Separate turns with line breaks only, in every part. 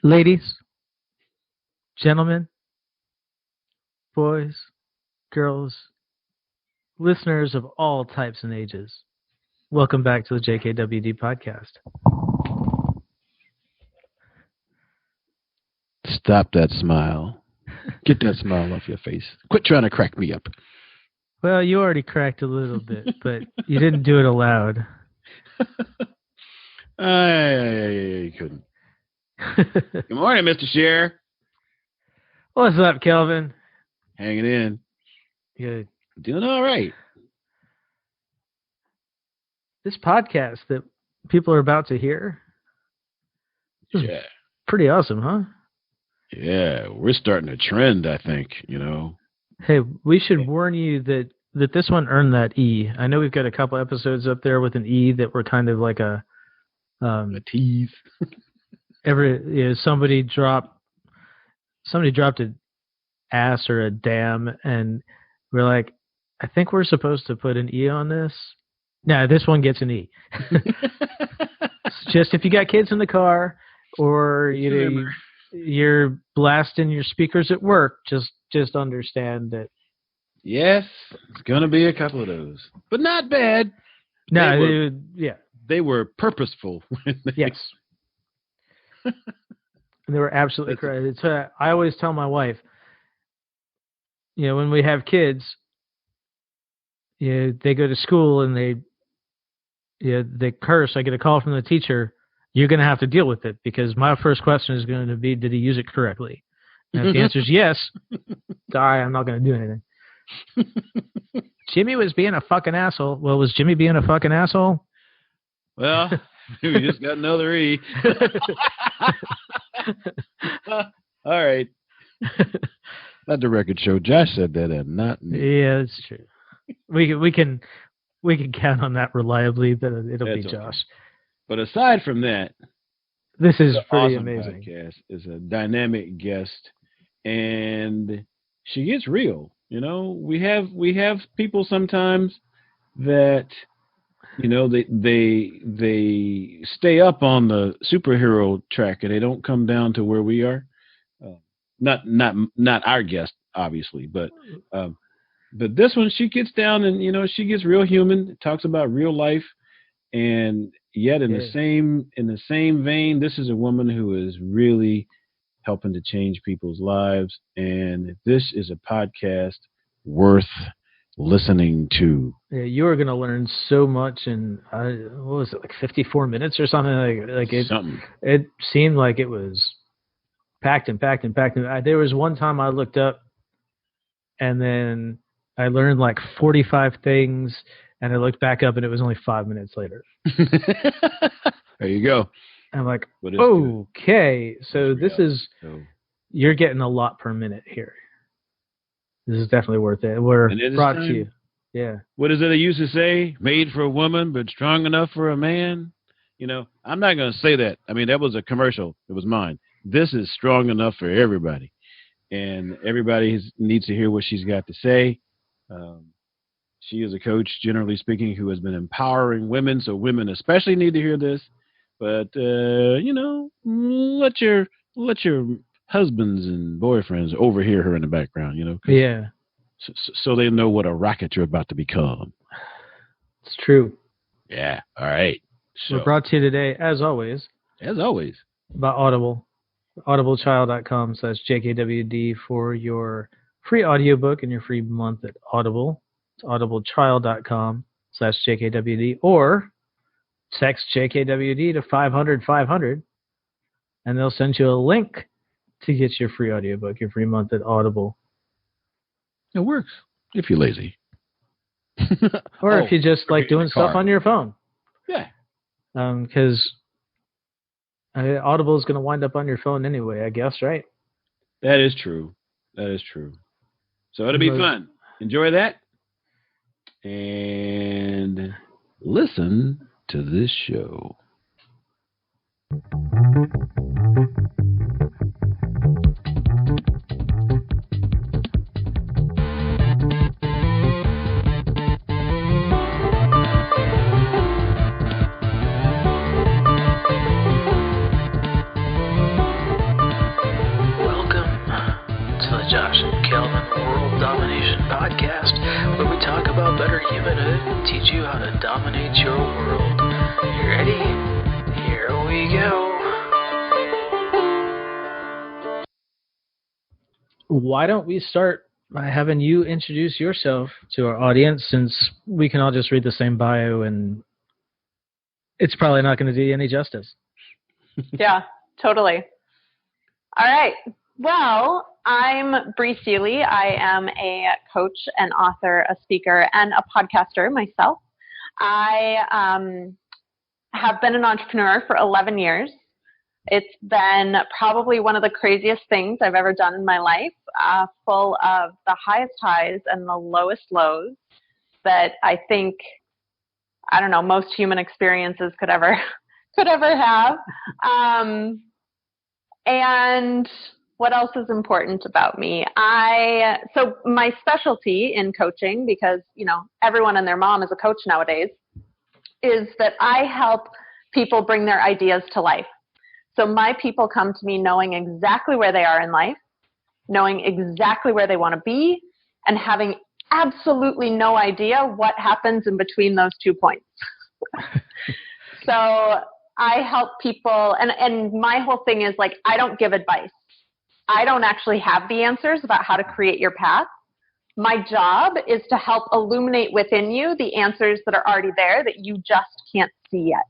Ladies, gentlemen, boys, girls, listeners of all types and ages, welcome back to the JKWD podcast.
Stop that smile. Get that smile off your face. Quit trying to crack me up.
Well, you already cracked a little bit, but you didn't do it aloud.
You couldn't. Good morning, Mr. Share.
What's up, Kelvin?
Hanging in.
Good.
Doing all right.
This podcast that people are about to hear is pretty awesome, huh?
Yeah, we're starting a trend, I think,
Hey, we should warn you that this one earned that E. I know we've got a couple episodes up there with an E that were kind of like a
tease.
Somebody dropped an ass or a damn, and we're like, I think we're supposed to put an E on this. No, this one gets an E. Just if you got kids in the car or you're blasting your speakers at work, just understand that.
Yes, it's going to be a couple of those, but not bad.
No,
they were purposeful.
Yes. And they were absolutely correct. I always tell my wife, when we have kids, they go to school and they curse. I get a call from the teacher. You're going to have to deal with it because my first question is going to be, did he use it correctly? And if the answer is yes, I'm not going to do anything. Jimmy was being a fucking asshole. Well, was Jimmy being a fucking asshole?
Well, we just got another E. All right. Let the record show Josh said that and not me.
Yeah, it's true. We can count on that reliably that it'll be Josh. Okay.
But aside from that,
this is pretty
awesome
amazing.
Podcast is a dynamic guest, and she gets real. We have people sometimes that they stay up on the superhero track and they don't come down to where we are. Not our guest, obviously, but this one, she gets down and she gets real human, talks about real life, and yet in the same vein, this is a woman who is really helping to change people's lives, and this is a podcast worth listening to.
Yeah, you are going to learn so much in what was it, like 54 minutes or something like it.
Something.
It seemed like it was packed. There was one time I looked up, and then I learned like 45 things, and I looked back up, and it was only 5 minutes later.
There you go.
I'm like, okay, so you're getting a lot per minute here. This is definitely worth it. We're brought to you. Yeah.
What is it they used to say? Made for a woman, but strong enough for a man? I'm not going to say that. I mean, that was a commercial. It was mine. This is strong enough for everybody. And everybody needs to hear what she's got to say. She is a coach, generally speaking, who has been empowering women. So women especially need to hear this. But, let your husbands and boyfriends overhear her in the background,
Yeah.
So they know what a rocket you're about to become.
It's true.
Yeah. All right. So,
we're brought to you today, as always. By Audible. audibletrial.com/JKWD for your free audiobook and your free month at Audible. It's audibletrial.com/JKWD, or text JKWD to 500-500, and they'll send you a link to get your free audiobook, your free month at Audible.
It works if you're lazy.
Or if you just like doing stuff on your phone.
Yeah.
Because Audible is going to wind up on your phone anyway, I guess, right?
That is true. So it'll be fun. Enjoy that. And listen to this show.
how to dominate your world. You ready? Here we go. Why don't we start by having you introduce yourself to our audience, since we can all just read the same bio and it's probably not going to do you any justice.
Yeah, totally. All right. Well, I'm Bri Seeley. I am a coach, an author, a speaker, and a podcaster myself. I have been an entrepreneur for 11 years. It's been probably one of the craziest things I've ever done in my life, full of the highest highs and the lowest lows that I think, I don't know, most human experiences could ever have. And what else is important about me? So my specialty in coaching, because, everyone and their mom is a coach nowadays, is that I help people bring their ideas to life. So my people come to me knowing exactly where they are in life, knowing exactly where they want to be, and having absolutely no idea what happens in between those 2 points. So I help people, and my whole thing is like, I don't give advice. I don't actually have the answers about how to create your path. My job is to help illuminate within you the answers that are already there that you just can't see yet.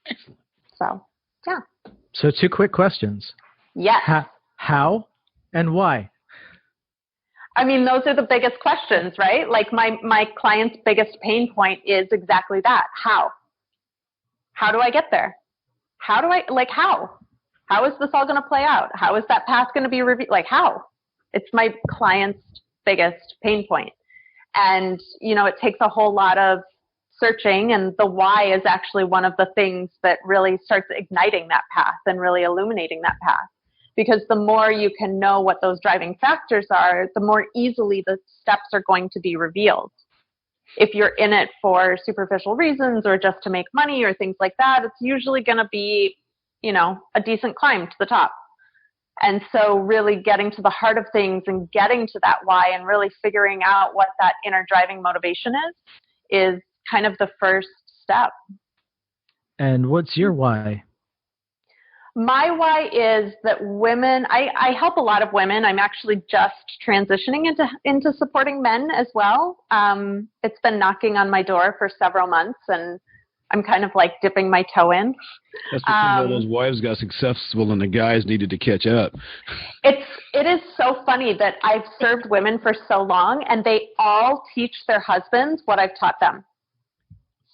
Excellent.
So, yeah.
So 2 quick questions.
Yes.
How and why?
I mean, those are the biggest questions, right? Like my client's biggest pain point is exactly that. How? How do I get there? How? How is this all going to play out? How is that path going to be revealed? Like, how? It's my client's biggest pain point. And, it takes a whole lot of searching, and the why is actually one of the things that really starts igniting that path and really illuminating that path. Because the more you can know what those driving factors are, the more easily the steps are going to be revealed. If you're in it for superficial reasons or just to make money or things like that, it's usually going to be, a decent climb to the top. And so really getting to the heart of things and getting to that why and really figuring out what that inner driving motivation is kind of the first step. And what's your why? My why is that women, I help a lot of women. I'm actually just transitioning into supporting men as well. It's been knocking on my door for several months, and I'm kind of like dipping my toe in.
That's because those wives got successful and the guys needed to catch up.
It is so funny that I've served women for so long, and they all teach their husbands what I've taught them.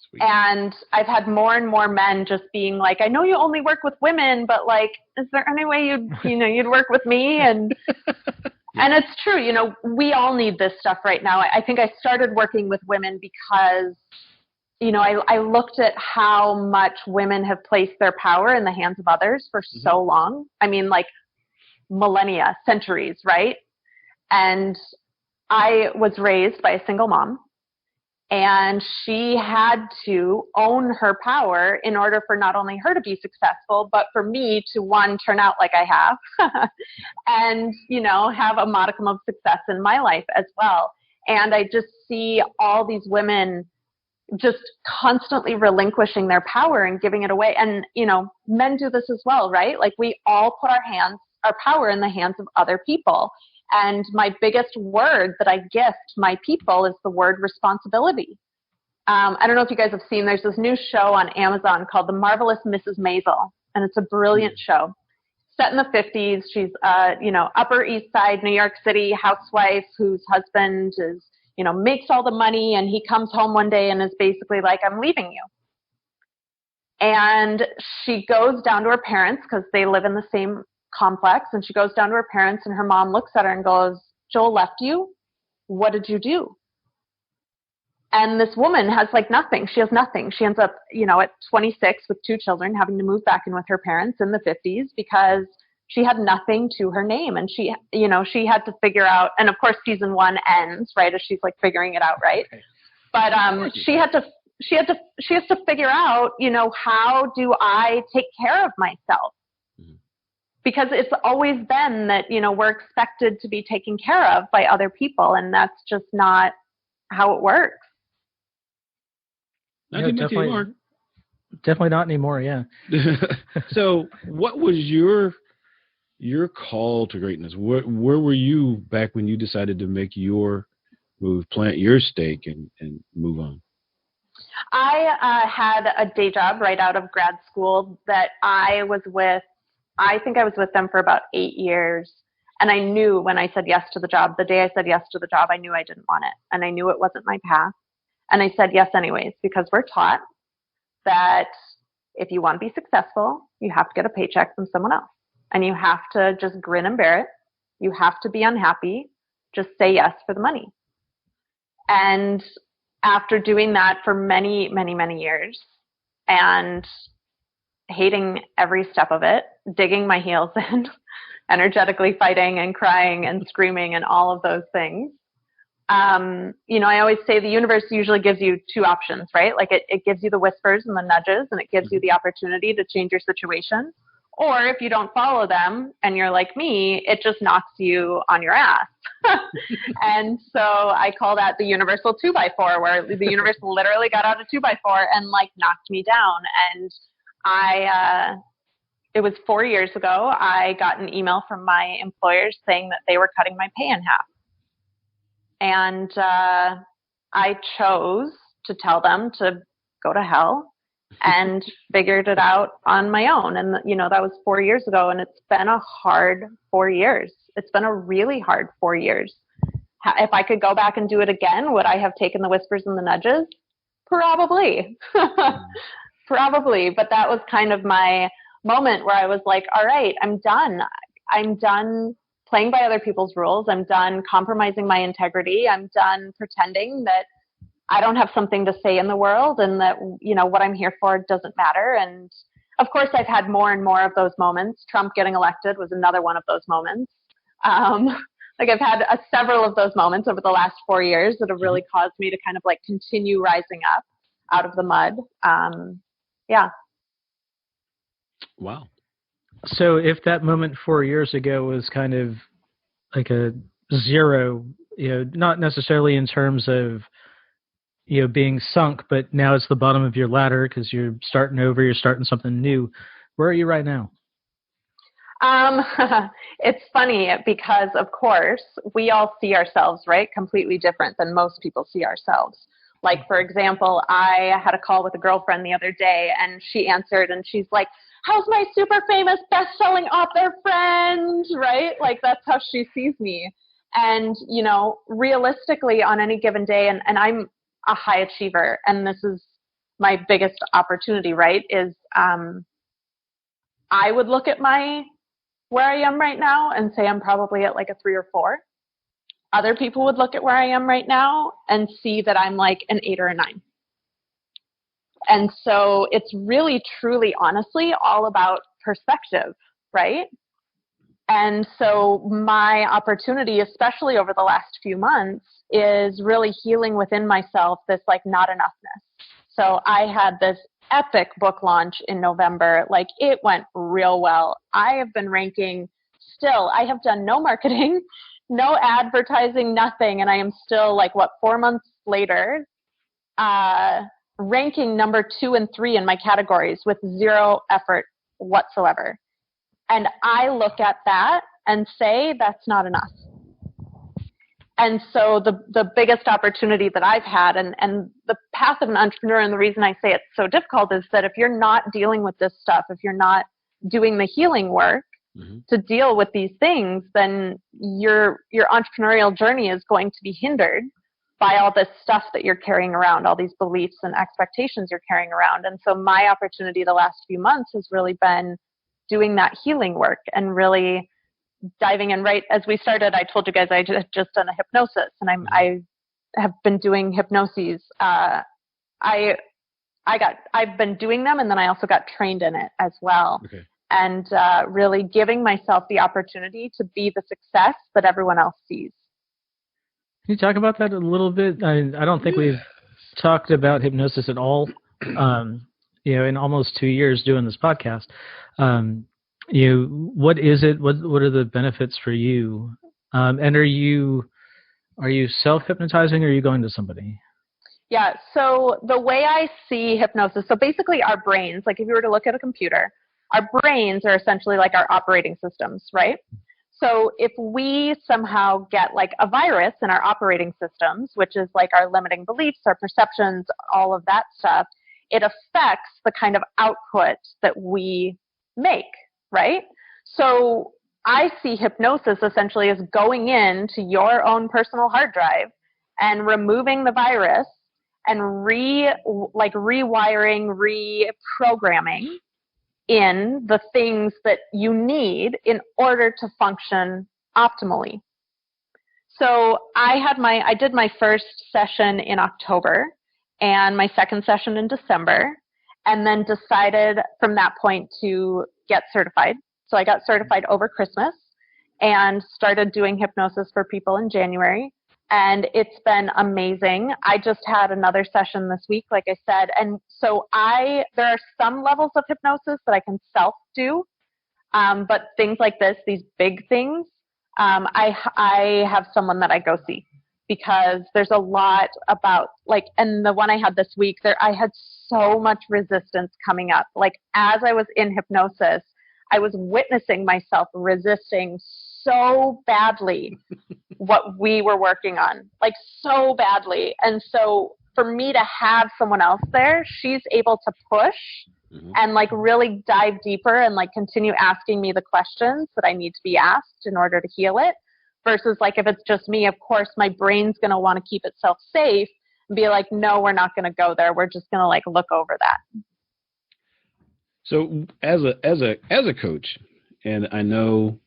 Sweet. And I've had more and more men just being like, I know you only work with women, but like, is there any way you'd work with me? And and it's true, we all need this stuff right now. I think I started working with women because I looked at how much women have placed their power in the hands of others for so long. I mean, like millennia, centuries, right? And I was raised by a single mom, and she had to own her power in order for not only her to be successful, but for me to, one, turn out like I have and, have a modicum of success in my life as well. And I just see all these women just constantly relinquishing their power and giving it away. And, men do this as well, right? Like we all put our power in the hands of other people. And my biggest word that I gift my people is the word responsibility. I don't know if you guys have seen, there's this new show on Amazon called The Marvelous Mrs. Maisel. And it's a brilliant show. Set in the 50s. She's, Upper East Side, New York City housewife whose husband is, makes all the money, and he comes home one day and is basically like, I'm leaving you. And she goes down to her parents because they live in the same complex, and she goes down to her parents, and her mom looks at her and goes, Joel left you? What did you do? And this woman has like nothing. She has nothing. She ends up, at 26 with 2 children, having to move back in with her parents in the 50s because she had nothing to her name. And she had to figure out, and of course season 1 ends right as she's like figuring it out, right? Okay. But she has to figure out, how do I take care of myself? Mm-hmm. Because it's always been that, we're expected to be taken care of by other people, and that's just not how it works.
Definitely not anymore. Yeah.
So, what was your call to greatness? Where were you back when you decided to make your move, plant your stake, and move on?
I had a day job right out of grad school that I was with. I think I was with them for about 8 years. And I knew when I said yes to the job, the day I said yes to the job, I knew I didn't want it. And I knew it wasn't my path. And I said yes anyways, because we're taught that if you want to be successful, you have to get a paycheck from someone else. And you have to just grin and bear it. You have to be unhappy. Just say yes for the money. And after doing that for many, many, many years and hating every step of it, digging my heels in, energetically fighting and crying and screaming and all of those things, I always say the universe usually gives you two options, right? Like it gives you the whispers and the nudges, and it gives you the opportunity to change your situation. Or if you don't follow them and you're like me, it just knocks you on your ass. And so I call that the universal 2x4, where the universe literally got out a 2x4 and knocked me down. And it was 4 years ago, I got an email from my employers saying that they were cutting my pay in half. And I chose to tell them to go to hell and figured it out on my own. And, that was 4 years ago, and it's been a hard 4 years. It's been a really hard 4 years. If I could go back and do it again, would I have taken the whispers and the nudges? Probably. Probably. But that was kind of my moment where I was like, all right, I'm done. I'm done playing by other people's rules. I'm done compromising my integrity. I'm done pretending that I don't have something to say in the world and that, what I'm here for doesn't matter. And of course, I've had more and more of those moments. Trump getting elected was another one of those moments. I've had several of those moments over the last 4 years that have really caused me to kind of continue rising up out of the mud. Yeah.
Wow.
So if that moment 4 years ago was kind of like a zero, not necessarily in terms of, being sunk, but now it's the bottom of your ladder because you're starting over, you're starting something new. Where are you right now?
It's funny because, of course, we all see ourselves, right, completely different than most people see ourselves. Like, for example, I had a call with a girlfriend the other day, and she answered, and she's like, how's my super famous best-selling author friend, right? That's how she sees me. And, realistically on any given day, and I'm a high achiever, and this is my biggest opportunity, right, is I would look at where I am right now and say I'm probably at a 3 or 4. Other people would look at where I am right now and see that I'm an 8 or a 9. And so it's really, truly, honestly, all about perspective, right? And so my opportunity, especially over the last few months, is really healing within myself this not enoughness. So I had this epic book launch in November. It went real well. I have been ranking still. I have done no marketing, no advertising, nothing. And I am still 4 months later, ranking number 2 and 3 in my categories with zero effort whatsoever. And I look at that and say, that's not enough. And so the biggest opportunity that I've had and the path of an entrepreneur, and the reason I say it's so difficult, is that if you're not dealing with this stuff, if you're not doing the healing work to deal with these things, then your entrepreneurial journey is going to be hindered by all this stuff that you're carrying around, all these beliefs and expectations you're carrying around. And so my opportunity the last few months has really been doing that healing work and really diving in. Right as we started, I told you guys I just done a hypnosis, and I have been doing hypnoses. I've been doing them, and then I also got trained in it as well. Okay. And really giving myself the opportunity to be the success that everyone else sees.
Can you talk about that a little bit? I don't think we've talked about hypnosis at all. In almost 2 years doing this podcast. What is it? What are the benefits for you? And are you self-hypnotizing, or are you going to somebody?
Yeah, so the way I see hypnosis, so basically our brains, like if you were to look at a computer, our brains are essentially like our operating systems, right? So if we somehow get like a virus in our operating systems, which is like our limiting beliefs, our perceptions, all of that stuff, it affects the kind of output that we make, right? So I see hypnosis essentially as going into your own personal hard drive and removing the virus and rewiring, reprogramming in the things that you need in order to function optimally. So I did my first session in October and my second session in December, and then decided from that point to get certified. So I got certified over Christmas and started doing hypnosis for people in January. And it's been amazing. I just had another session this week, like I said. And so there are some levels of hypnosis that I can self-do. But things like this, these big things, I have someone that I go see, because there's a lot about, like, and the one I had this week, I had so much resistance coming up. Like, as I was in hypnosis, I was witnessing myself resisting so badly what we were working on, like so badly. And so for me to have someone else there, she's able to push and like really dive deeper and like continue asking me the questions that I need to be asked in order to heal it. Versus like if it's just me, of course, my brain's going to want to keep itself safe and be like, no, we're not going to go there. We're just going to like look over that.
So as a coach, and I know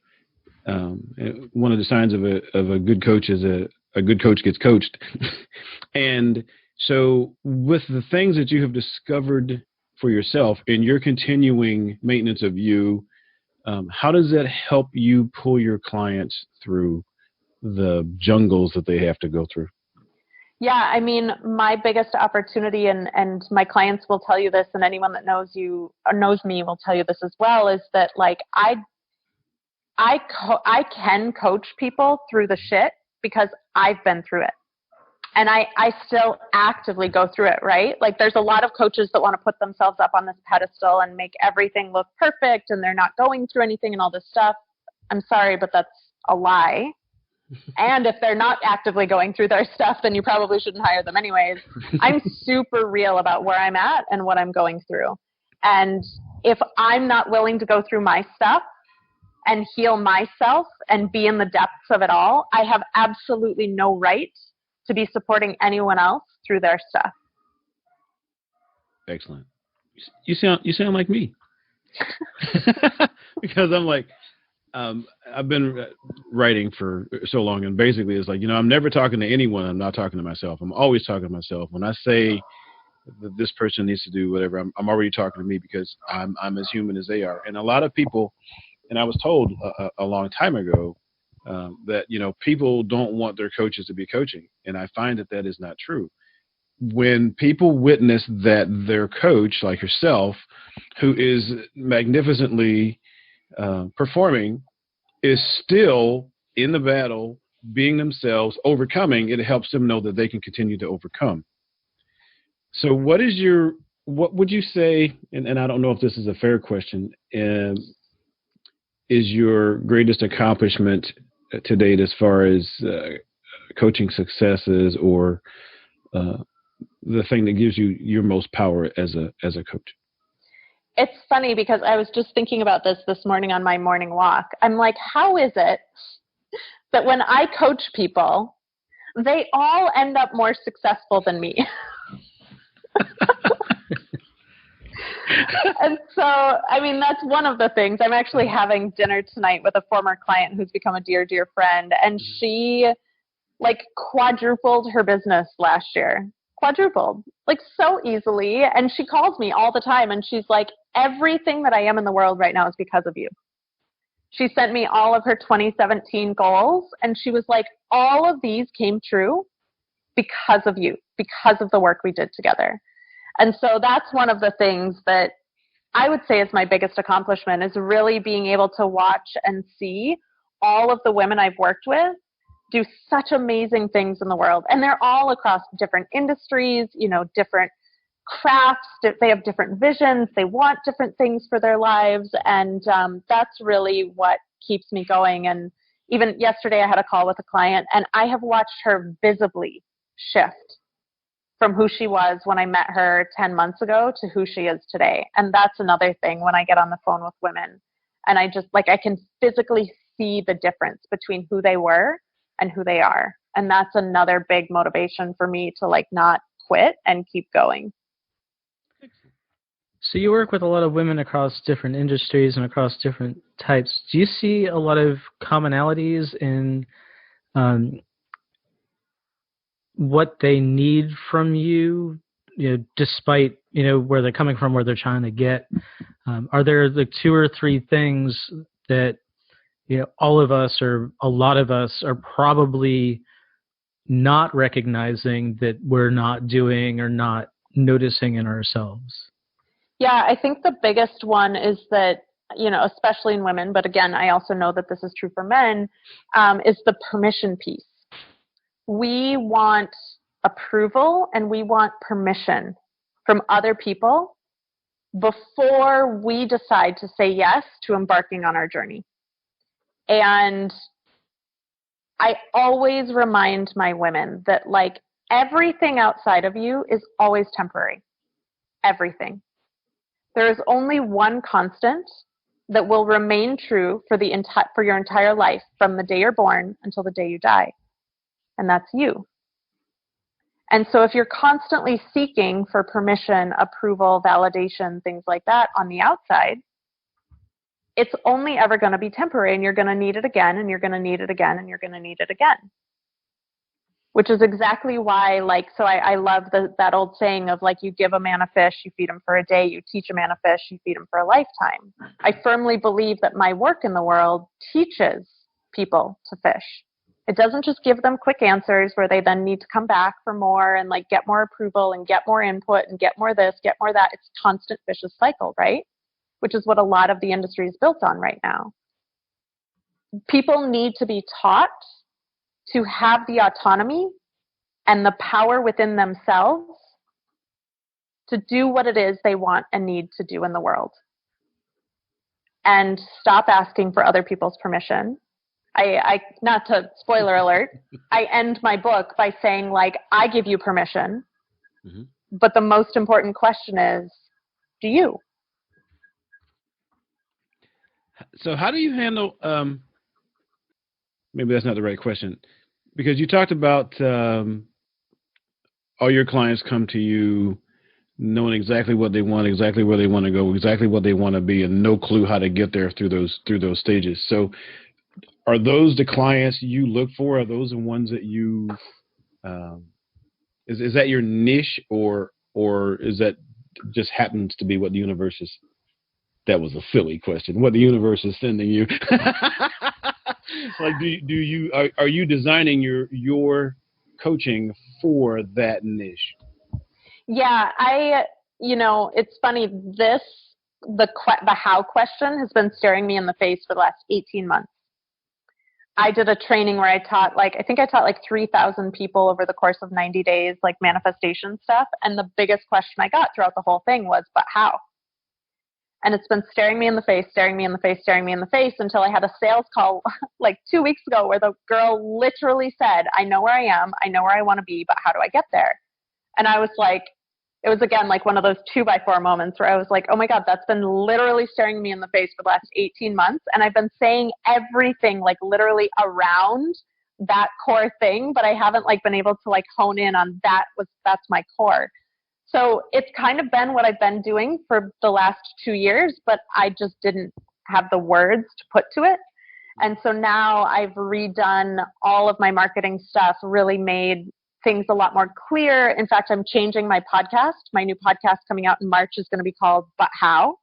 one of the signs of a good coach is a good coach gets coached. And so with the things that you have discovered for yourself in your continuing maintenance of you, how does that help you pull your clients through the jungles that they have to go through?
Yeah, I mean, my biggest opportunity, and my clients will tell you this, and anyone that knows you or knows me will tell you this as well, is that like I can coach people through the shit because I've been through it. And I still actively go through it, right? Like there's a lot of coaches that want to put themselves up on this pedestal and make everything look perfect and they're not going through anything and all this stuff. I'm sorry, but that's a lie. And if they're not actively going through their stuff, then you probably shouldn't hire them anyways. I'm super real about where I'm at and what I'm going through. And if I'm not willing to go through my stuff and heal myself and be in the depths of it all, I have absolutely no right to be supporting anyone else through their stuff.
Excellent. You sound like me. Because I'm like, I've been writing for so long, and basically it's like, I'm never talking to anyone. I'm not talking to myself. I'm always talking to myself. When I say that this person needs to do whatever, I'm already talking to me, because I'm as human as they are. And a lot of people, and I was told a long time ago, that, people don't want their coaches to be coaching. And I find that is not true. When people witness that their coach, like yourself, who is magnificently performing, is still in the battle, being themselves, overcoming, it helps them know that they can continue to overcome. So what would you say, and I don't know if this is a fair question, is your greatest accomplishment to date as far as coaching successes, or the thing that gives you your most power as a coach?
It's funny because I was just thinking about this morning on my morning walk. I'm like, how is it that when I coach people, they all end up more successful than me? And so, I mean, that's one of the things. I'm actually having dinner tonight with a former client who's become a dear, dear friend, and she like quadrupled her business last year. Quadrupled, like so easily. And she calls me all the time and she's like, everything that I am in the world right now is because of you. She sent me all of her 2017 goals and she was like, all of these came true because of you, because of the work we did together. And so that's one of the things that I would say is my biggest accomplishment, is really being able to watch and see all of the women I've worked with do such amazing things in the world. And they're all across different industries, different crafts. They have different visions. They want different things for their lives. And that's really what keeps me going. And even yesterday I had a call with a client, and I have watched her visibly shift from who she was when I met her 10 months ago to who she is today. And that's another thing when I get on the phone with women. And I can physically see the difference between who they were and who they are. And that's another big motivation for me to not quit and keep going.
So you work with a lot of women across different industries and across different types. Do you see a lot of commonalities in what they need from you, despite, where they're coming from, where they're trying to get? Are there the 2 or 3 things that, all of us or a lot of us are probably not recognizing that we're not doing or not noticing in ourselves?
Yeah, I think the biggest one is that, especially in women, but again, I also know that this is true for men, is the permission piece. We want approval and we want permission from other people before we decide to say yes to embarking on our journey. And I always remind my women that everything outside of you is always temporary. Everything. There is only one constant that will remain true for your entire life, from the day you're born until the day you die. And that's you. And so if you're constantly seeking for permission, approval, validation, things like that on the outside, it's only ever going to be temporary, and you're going to need it again, and you're going to need it again, and you're going to need it again. Which is exactly why, I love that old saying of you give a man a fish, you feed him for a day, you teach a man a fish, you feed him for a lifetime. I firmly believe that my work in the world teaches people to fish. It doesn't just give them quick answers where they then need to come back for more and get more approval and get more input and get more this, get more that. It's constant vicious cycle, right? Which is what a lot of the industry is built on right now. People need to be taught to have the autonomy and the power within themselves to do what it is they want and need to do in the world. And stop asking for other people's permission. I not to spoiler alert, I end my book by saying I give you permission, but the most important question is, do you?
So how do you handle, maybe that's not the right question, because you talked about all your clients come to you knowing exactly what they want, exactly where they want to go, exactly what they want to be, and no clue how to get there through those stages. So are those the clients you look for? Are those the ones that you, is that your niche, or is that just happens to be what the universe is? That was a silly question. What the universe is sending you? Are you designing your coaching for that niche?
Yeah, it's funny. The how question has been staring me in the face for the last 18 months. I did a training where I taught 3,000 people over the course of 90 days, manifestation stuff. And the biggest question I got throughout the whole thing was, but how? And it's been staring me in the face until I had a sales call 2 weeks ago where the girl literally said, I know where I am, I know where I want to be, but how do I get there? And I was it was again one of those 2x4 moments where I was oh my God, that's been literally staring me in the face for the last 18 months. And I've been saying everything literally around that core thing, but I haven't been able to hone in on that's my core. So it's kind of been what I've been doing for the last 2 years, but I just didn't have the words to put to it. And so now I've redone all of my marketing stuff, really made things a lot more clear. In fact, I'm changing my podcast. My new podcast coming out in March is going to be called But How,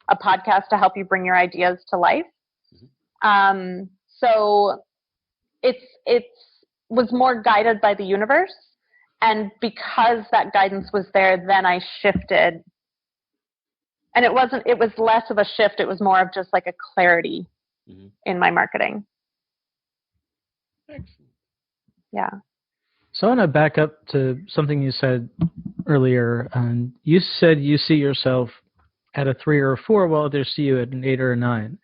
a podcast to help you bring your ideas to life. So it was more guided by the universe. And because that guidance was there, then I shifted. And it was less of a shift. It was more of just a clarity in my marketing.
Excellent.
Yeah.
So I want to back up to something you said earlier. You said you see yourself at a 3 or a 4, while others see you at an 8 or a 9.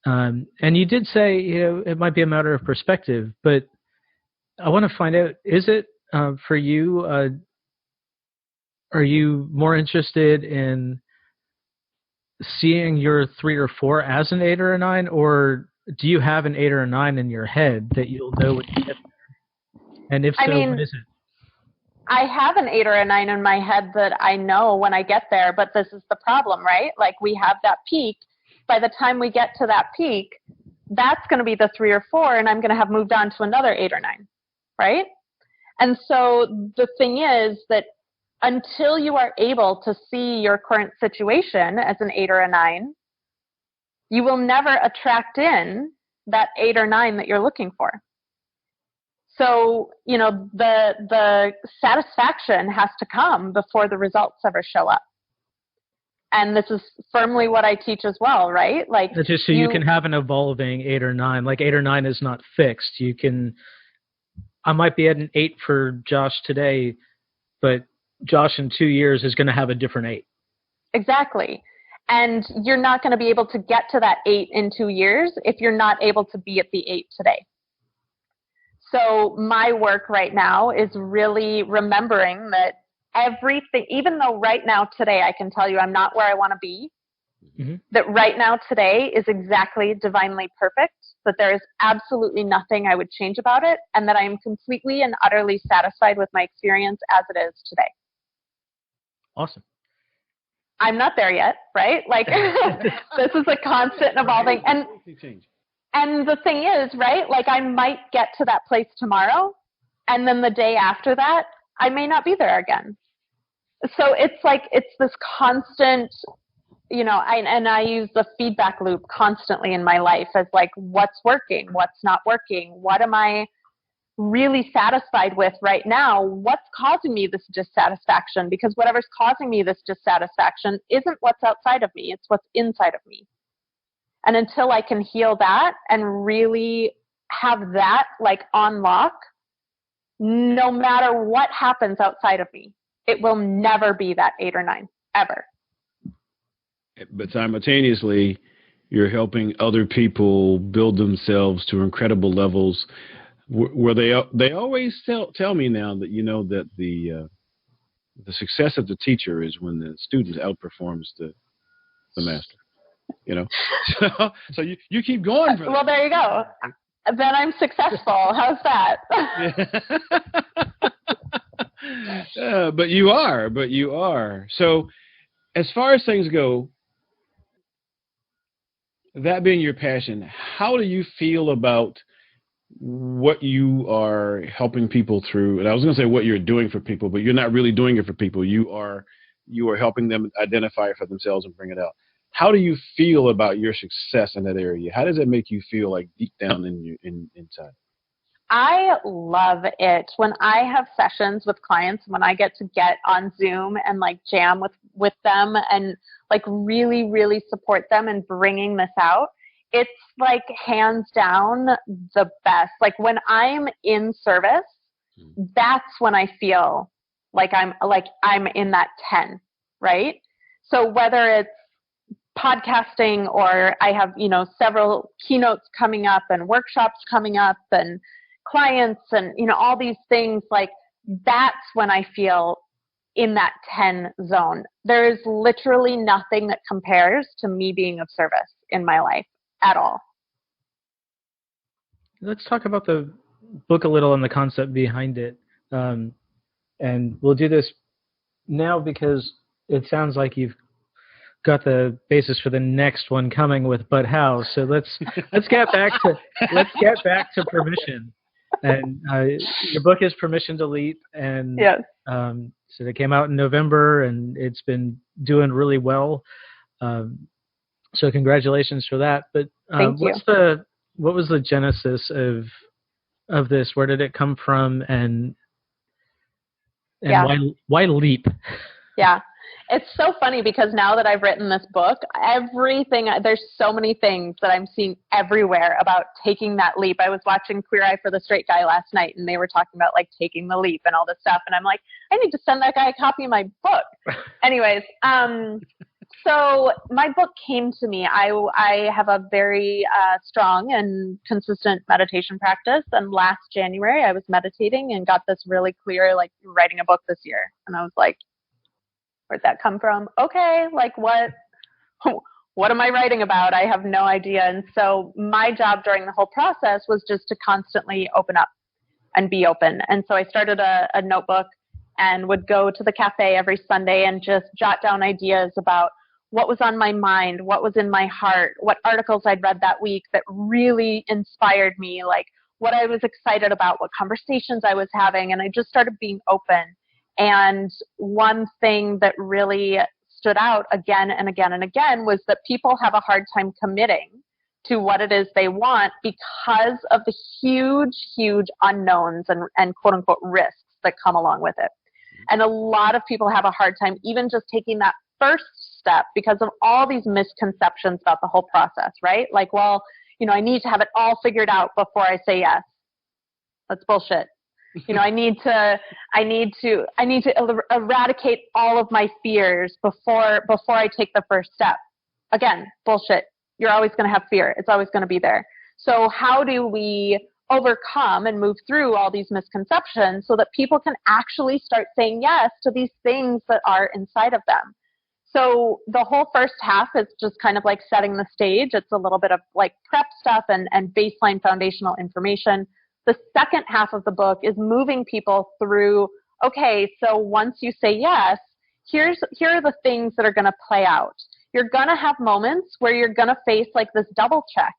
And you did say, it might be a matter of perspective, but I want to find out, is it for you, are you more interested in seeing your 3 or 4 as an 8 or a 9, or do you have an 8 or a 9 in your head that you'll know when you get there? And if so, what is it?
I have an 8 or a 9 in my head that I know when I get there, but this is the problem, right? Like, we have that peak. By the time we get to that peak, that's going to be the 3 or 4, and I'm going to have moved on to another 8 or 9, right? And so the thing is that until you are able to see your current situation as an 8 or a 9, you will never attract in that 8 or 9 that you're looking for. So, the satisfaction has to come before the results ever show up. And this is firmly what I teach as well, right? Like,
that's just so you can have an evolving 8 or 9. Like, 8 or 9 is not fixed. I might be at an 8 for Josh today, but Josh in 2 years is going to have a different 8.
Exactly. And you're not going to be able to get to that 8 in 2 years if you're not able to be at the 8 today. So my work right now is really remembering that everything, even though right now today I can tell you I'm not where I want to be, that right now today is exactly divinely perfect, that there is absolutely nothing I would change about it, and that I am completely and utterly satisfied with my experience as it is today.
Awesome.
I'm not there yet, right? Like, this is a constant evolving. And the thing is, right, like, I might get to that place tomorrow, and then the day after that, I may not be there again. So it's like, it's this constant, I use the feedback loop constantly in my life as like, what's working, what's not working, what am I really satisfied with right now, what's causing me this dissatisfaction, because whatever's causing me this dissatisfaction isn't what's outside of me, it's what's inside of me. And until I can heal that and really have that like on lock, no matter what happens outside of me, it will never be that 8 or 9, ever.
But simultaneously, you're helping other people build themselves to incredible levels where they always tell me now that, that the success of the teacher is when the student outperforms the master. So you keep going for that.
Well, there you go. Then I'm successful. How's that?
But you are. So as far as things go, that being your passion, how do you feel about what you are helping people through? And I was going to say what you're doing for people, but you're not really doing it for people. You are helping them identify it for themselves and bring it out. How do you feel about your success in that area? How does it make you feel, like, deep down inside?
I love it when I have sessions with clients, when I get on Zoom and like jam with them and like really, really support them in bringing this out. It's like hands down the best. Like, when I'm in service, that's when I feel like I'm in that 10, right? So whether it's podcasting or I have, several keynotes coming up and workshops coming up and clients and, all these things, like, that's when I feel in that 10 zone. There is literally nothing that compares to me being of service in my life at all.
Let's talk about the book a little and the concept behind it. And we'll do this now because it sounds like you've got the basis for the next one coming with But How. So let's get back to permission. And your book is Permission to Leap, and
yes.
So it came out in November, and it's been doing really well. So congratulations for that. But
Thank you.
What was the genesis of this? Where did it come from? And
yeah.
why leap?
Yeah. It's so funny because now that I've written this book, there's so many things that I'm seeing everywhere about taking that leap. I was watching Queer Eye for the Straight Guy last night, and they were talking about like taking the leap and all this stuff. And I'm like, I need to send that guy a copy of my book. Anyways, so my book came to me. I have a very strong and consistent meditation practice. And last January, I was meditating and got this really clear, like, writing a book this year. And I was like, where'd that come from? Okay, like what am I writing about? I have no idea. And so my job during the whole process was just to constantly open up and be open. And so I started a notebook and would go to the cafe every Sunday and just jot down ideas about what was on my mind, what was in my heart, what articles I'd read that week that really inspired me, like what I was excited about, what conversations I was having. And I just started being open. And one thing that really stood out again and again and again was that people have a hard time committing to what it is they want because of the huge, huge unknowns and quote unquote risks that come along with it. And a lot of people have a hard time even just taking that first step because of all these misconceptions about the whole process, right? Like, well, I need to have it all figured out before I say yes. That's bullshit. I need to eradicate all of my fears before I take the first step. Again, bullshit. You're always going to have fear. It's always going to be there. So how do we overcome and move through all these misconceptions so that people can actually start saying yes to these things that are inside of them? So the whole first half is just kind of like setting the stage. It's a little bit of like prep stuff and baseline foundational information. The second half of the book is moving people through, okay, so once you say yes, here are the things that are going to play out. You're going to have moments where you're going to face like this double check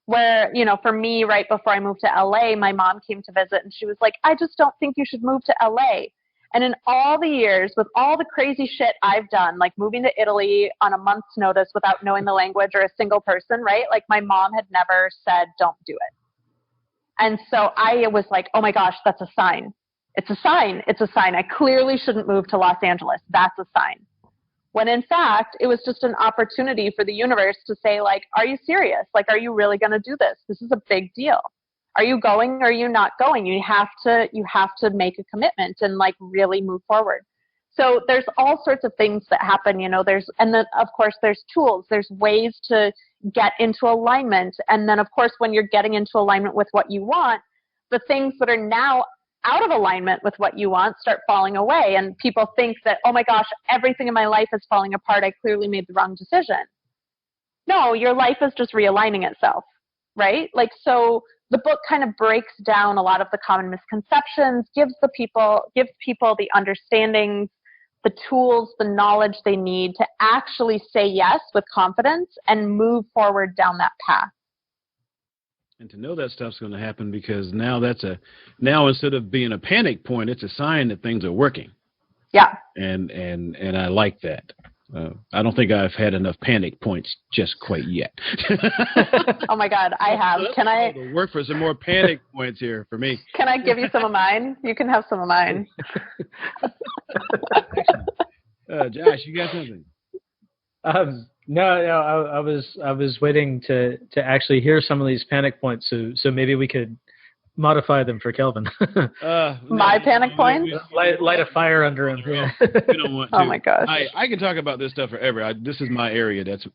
where, for me, right before I moved to LA, my mom came to visit and she was like, I just don't think you should move to LA. And in all the years, with all the crazy shit I've done, like moving to Italy on a month's notice without knowing the language or a single person, right? Like my mom had never said, don't do it. And so I was like, oh my gosh, that's a sign. It's a sign. It's a sign. I clearly shouldn't move to Los Angeles. That's a sign. When in fact, it was just an opportunity for the universe to say, like, are you serious? Like, are you really going to do this? This is a big deal. Are you going or are you not going? You have to make a commitment and like really move forward. So there's all sorts of things that happen, and then of course there's tools, there's ways to get into alignment. And then of course, when you're getting into alignment with what you want, the things that are now out of alignment with what you want start falling away. And people think that, oh my gosh, everything in my life is falling apart. I clearly made the wrong decision. No, your life is just realigning itself, right? Like, so the book kind of breaks down a lot of the common misconceptions, gives people the understanding, the tools, the knowledge they need to actually say yes with confidence and move forward down that path.
And to know that stuff's going to happen, because now instead of being a panic point, it's a sign that things are working.
Yeah.
And I like that. I don't think I've had enough panic points just quite yet.
Oh my God, I have. Can I
work for some more panic points here for me?
Can I give you some of mine? You can have some of mine.
Josh, you got something?
No, I was waiting to actually hear some of these panic points, so maybe we could modify them for Kelvin.
My panic points?
Light a fire under him. Yeah.
We don't want to.
Oh my gosh!
I can talk about this stuff forever. This is my area. This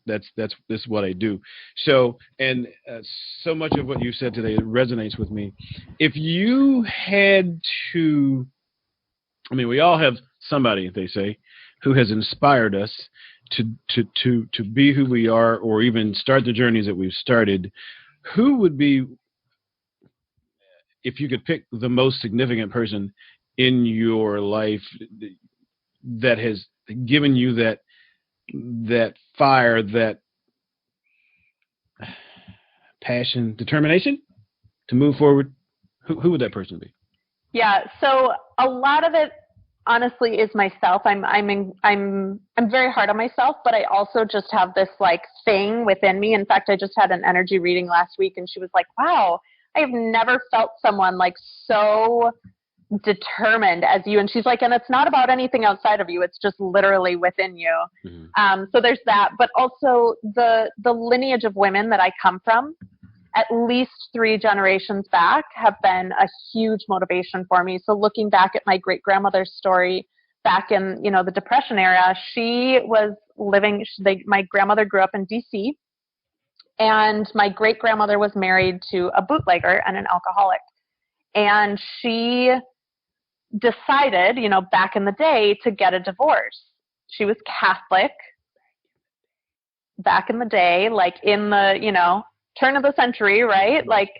is what I do. So so much of what you said today resonates with me. If you had to, we all have somebody, they say, who has inspired us to be who we are, or even start the journeys that we've started. Who would be, if you could pick the most significant person in your life that has given you that fire, that passion, determination to move forward, who would that person be?
Yeah, so a lot of it honestly is myself. I'm very hard on myself, but I also just have this like thing within me. In fact, I just had an energy reading last week and she was like, wow, I have never felt someone like so determined as you. And she's like, and it's not about anything outside of you. It's just literally within you. Mm-hmm. So there's that, but also the lineage of women that I come from, at least 3 generations back, have been a huge motivation for me. So looking back at my great-grandmother's story back in, the Depression era, she was living, my grandmother grew up in DC, and my great-grandmother was married to a bootlegger and an alcoholic. And she decided, back in the day, to get a divorce. She was Catholic back in the day, like in the, turn of the century, right? Like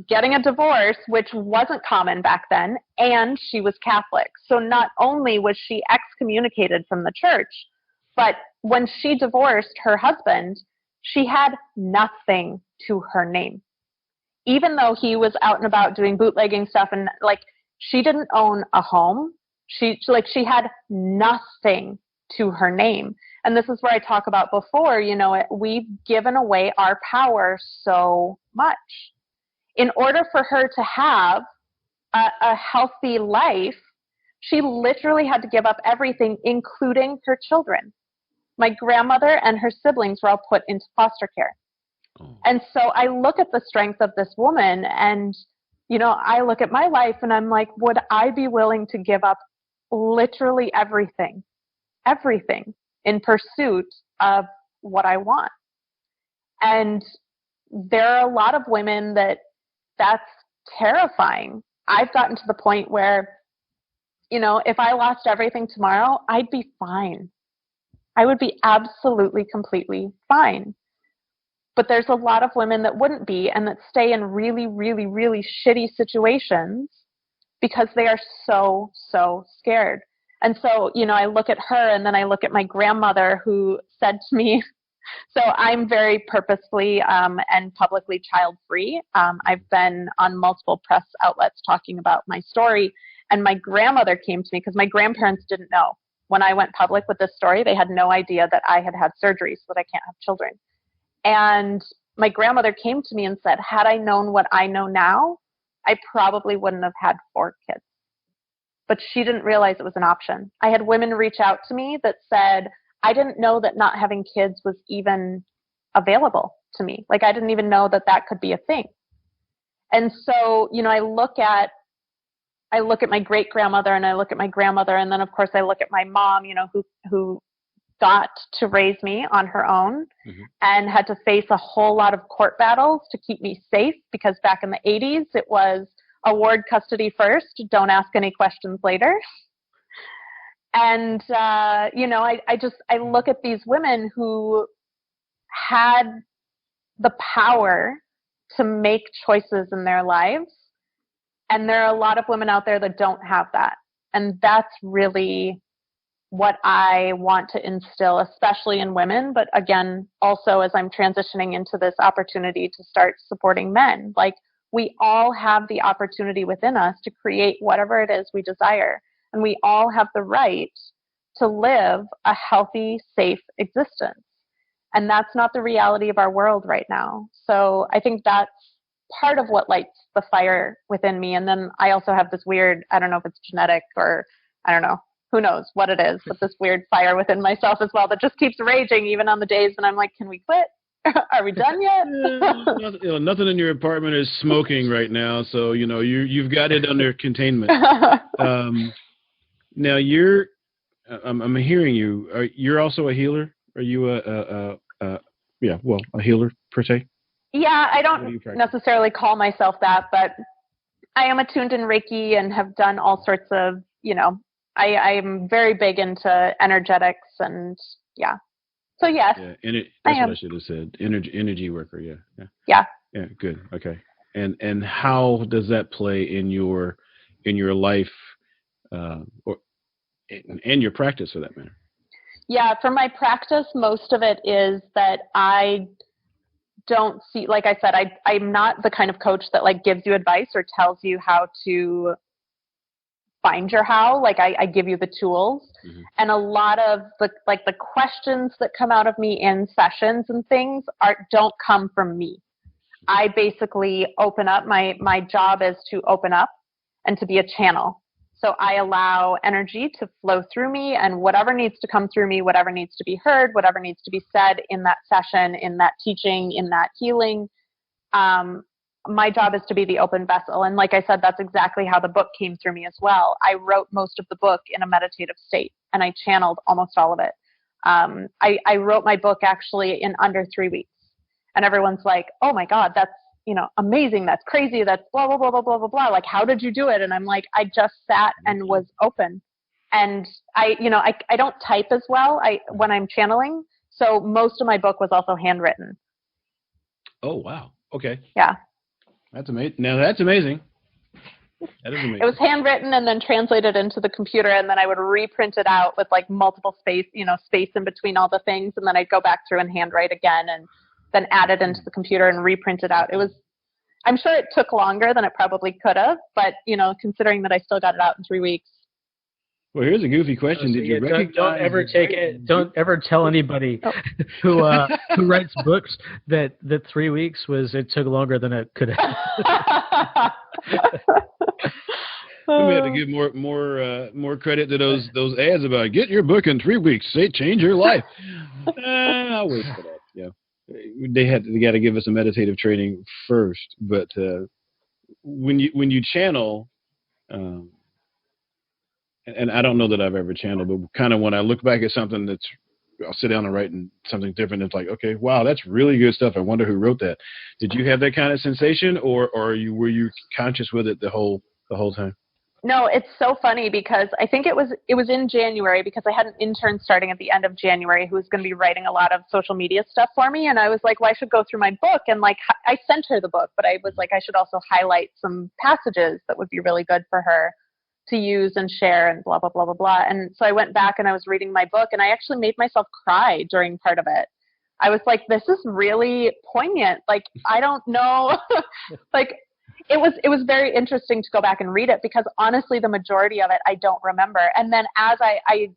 getting a divorce, which wasn't common back then, and she was Catholic. So not only was she excommunicated from the church, but when she divorced her husband, she had nothing to her name. Even though he was out and about doing bootlegging stuff, and like she didn't own a home, she had nothing to her name. And this is where I talk about before, we've given away our power so much. In order for her to have a healthy life, she literally had to give up everything, including her children. My grandmother and her siblings were all put into foster care. Oh. And so I look at the strength of this woman, and, I look at my life and I'm like, would I be willing to give up literally everything in pursuit of what I want? And there are a lot of women that's terrifying. I've gotten to the point where, if I lost everything tomorrow, I'd be fine. I would be absolutely, completely fine. But there's a lot of women that wouldn't be, and that stay in really, really, really shitty situations because they are so, so scared. And so, I look at her, and then I look at my grandmother, who said to me, so I'm very purposefully and publicly child-free. I've been on multiple press outlets talking about my story, and my grandmother came to me because my grandparents didn't know. When I went public with this story, they had no idea that I had had surgery so that I can't have children. And my grandmother came to me and said, had I known what I know now, I probably wouldn't have had 4 kids. But she didn't realize it was an option. I had women reach out to me that said, I didn't know that not having kids was even available to me. Like, I didn't even know that could be a thing. And so, I look at my great grandmother, and I look at my grandmother, and then of course I look at my mom, who got to raise me on her own, mm-hmm. and had to face a whole lot of court battles to keep me safe, because back in the 80s it was award custody first, don't ask any questions later. And I look at these women who had the power to make choices in their lives, and there are a lot of women out there that don't have that. And that's really what I want to instill, especially in women, but again, also as I'm transitioning into this opportunity to start supporting men. Like, we all have the opportunity within us to create whatever it is we desire. And we all have the right to live a healthy, safe existence. And that's not the reality of our world right now. So I think that's part of what lights the fire within me. And then I also have this weird, I don't know if it's genetic or I don't know, who knows what it is, but this weird fire within myself as well that just keeps raging even on the days when I'm like, can we quit? Are we done yet?
Nothing in your apartment is smoking right now, so you've got it under containment. Now I'm hearing you. You're also a healer. Are you a healer per se?
Yeah, I don't necessarily call myself that, but I am attuned in Reiki and have done all sorts of, I'm very big into energetics and yeah. So yes,
that's what I should have said. Energy worker. Yeah. Yeah. Good. Okay. And how does that play in your life, or and your practice for that matter?
Yeah, for my practice, most of it is that I don't see, like I said, I'm not the kind of coach that like gives you advice or tells you how to find your how. Like I give you the tools, mm-hmm. and a lot of the questions that come out of me in sessions and things don't come from me. I basically open up. My job is to open up and to be a channel. So I allow energy to flow through me, and whatever needs to come through me, whatever needs to be heard, whatever needs to be said in that session, in that teaching, in that healing, my job is to be the open vessel. And like I said, that's exactly how the book came through me as well. I wrote most of the book in a meditative state, and I channeled almost all of it. I wrote my book actually in under 3 weeks, and everyone's like, "Oh my God, that's amazing. That's crazy. That's blah, blah, blah, blah, blah, blah, blah. Like, how did you do it?" And I'm like, I just sat and was open. And I don't type as well when I'm channeling. So most of my book was also handwritten.
Oh, wow. Okay.
Yeah.
That's amazing. Now that's amazing. That is amazing.
It was handwritten and then translated into the computer, and then I would reprint it out with like multiple space in between all the things. And then I'd go back through and handwrite again and then add it into the computer and reprint it out. I'm sure it took longer than it probably could have, but considering that I still got it out in 3 weeks.
Well, here's a goofy question. Did you recognize?
Don't ever take it. Don't ever tell anybody who writes books that 3 weeks it took longer than it could have.
We have to give more credit to those ads about get your book in 3 weeks. Say change your life. I'll wait for that. Yeah, they got to give us a meditative training first. But when you channel. And I don't know that I've ever channeled, but kind of when I look back at something I'll sit down and write something different. It's like, okay, wow, that's really good stuff. I wonder who wrote that. Did you have that kind of sensation, or were you conscious with it the whole time?
No, it's so funny because I think it was in January, because I had an intern starting at the end of January who was going to be writing a lot of social media stuff for me. And I was like, well, I should go through my book. And like, I sent her the book, but I was like, I should also highlight some passages that would be really good for her to use and share and blah, blah, blah, blah, blah. And so I went back and I was reading my book, and I actually made myself cry during part of it. I was like, this is really poignant. Like, I don't know. Like, it was very interesting to go back and read it, because honestly, the majority of it, I don't remember. And then as I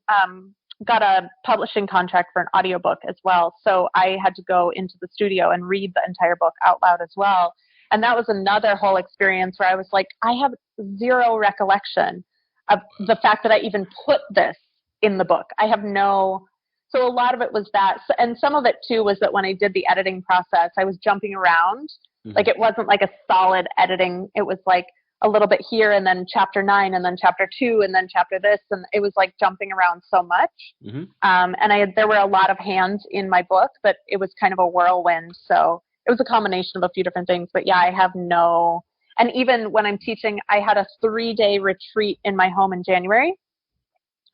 got a publishing contract for an audiobook as well. So I had to go into the studio and read the entire book out loud as well. And that was another whole experience where I was like, I have zero recollection of the fact that I even put this in the book. So a lot of it was that. And some of it too was that when I did the editing process, I was jumping around. Mm-hmm. Like, it wasn't like a solid editing. It was like a little bit here, and then chapter 9, and then chapter 2, and then chapter this. And it was like jumping around so much. Mm-hmm. And there were a lot of hands in my book, but it was kind of a whirlwind. So it was a combination of a few different things, but yeah, I have and even when I'm teaching, I had a 3-day retreat in my home in January,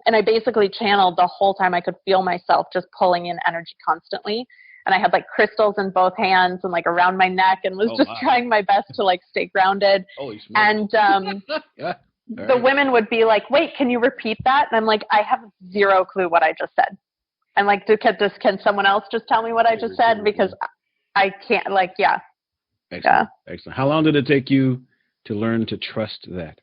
and I basically channeled the whole time. I could feel myself just pulling in energy constantly, and I had like crystals in both hands and like around my neck, and was trying my best to like stay grounded.
Holy smokes.
And the women would be like, wait, can you repeat that? And I'm like, I have zero clue what I just said. I'm like, can someone else just tell me what I just said? Because I can't, yeah.
Excellent.
Yeah.
Excellent. How long did it take you to learn to trust that?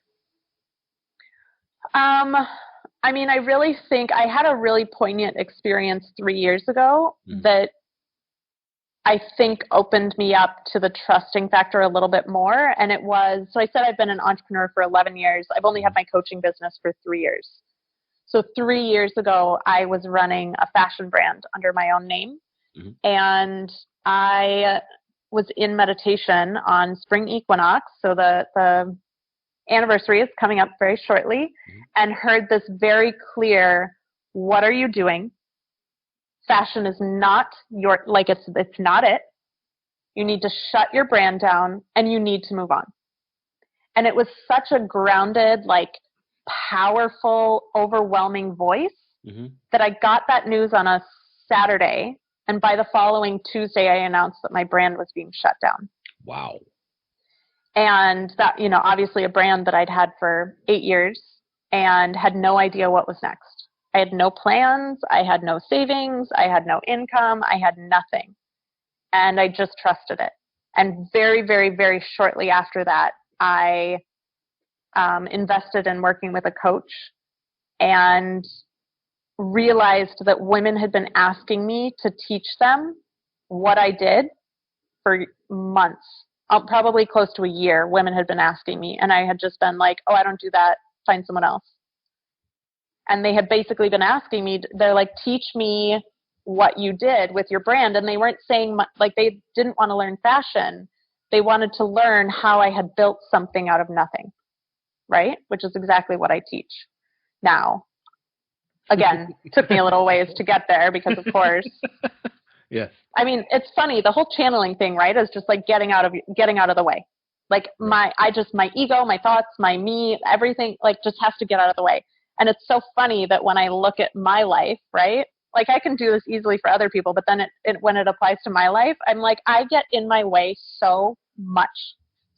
I mean, I really think I had a really poignant experience 3 years ago that I think opened me up to the trusting factor a little bit more. And so I said I've been an entrepreneur for 11 years. I've only had my coaching business for 3 years. So 3 years ago, I was running a fashion brand under my own name. Mm-hmm. And I was in meditation on spring equinox. So the anniversary is coming up very shortly, and heard this very clear, what are you doing? Fashion is not it's not it. You need to shut your brand down, and you need to move on. And it was such a grounded, powerful, overwhelming voice that I got that news on a Saturday. And by the following Tuesday, I announced that my brand was being shut down.
Wow.
And that, obviously a brand that I'd had for 8 years and had no idea what was next. I had no plans. I had no savings. I had no income. I had nothing. And I just trusted it. And very, very, very shortly after that, I invested in working with a coach and realized that women had been asking me to teach them what I did for months probably close to a year, women had been asking me, and I had just been like, oh, I don't do that. Find someone else. And they had basically been asking me, they're like, teach me what you did with your brand. And they weren't saying, like, they didn't want to learn fashion. They wanted to learn how I had built something out of nothing, right? Which is exactly what I teach now. Again, took me a little ways to get there because, of course.
Yes.
I mean, it's funny. The whole channeling thing, right, is just like getting out of the way. Like my ego, my thoughts, my me, everything, like, just has to get out of the way. And it's so funny that when I look at my life, right, like, I can do this easily for other people, but then when it applies to my life, I'm like, I get in my way so much.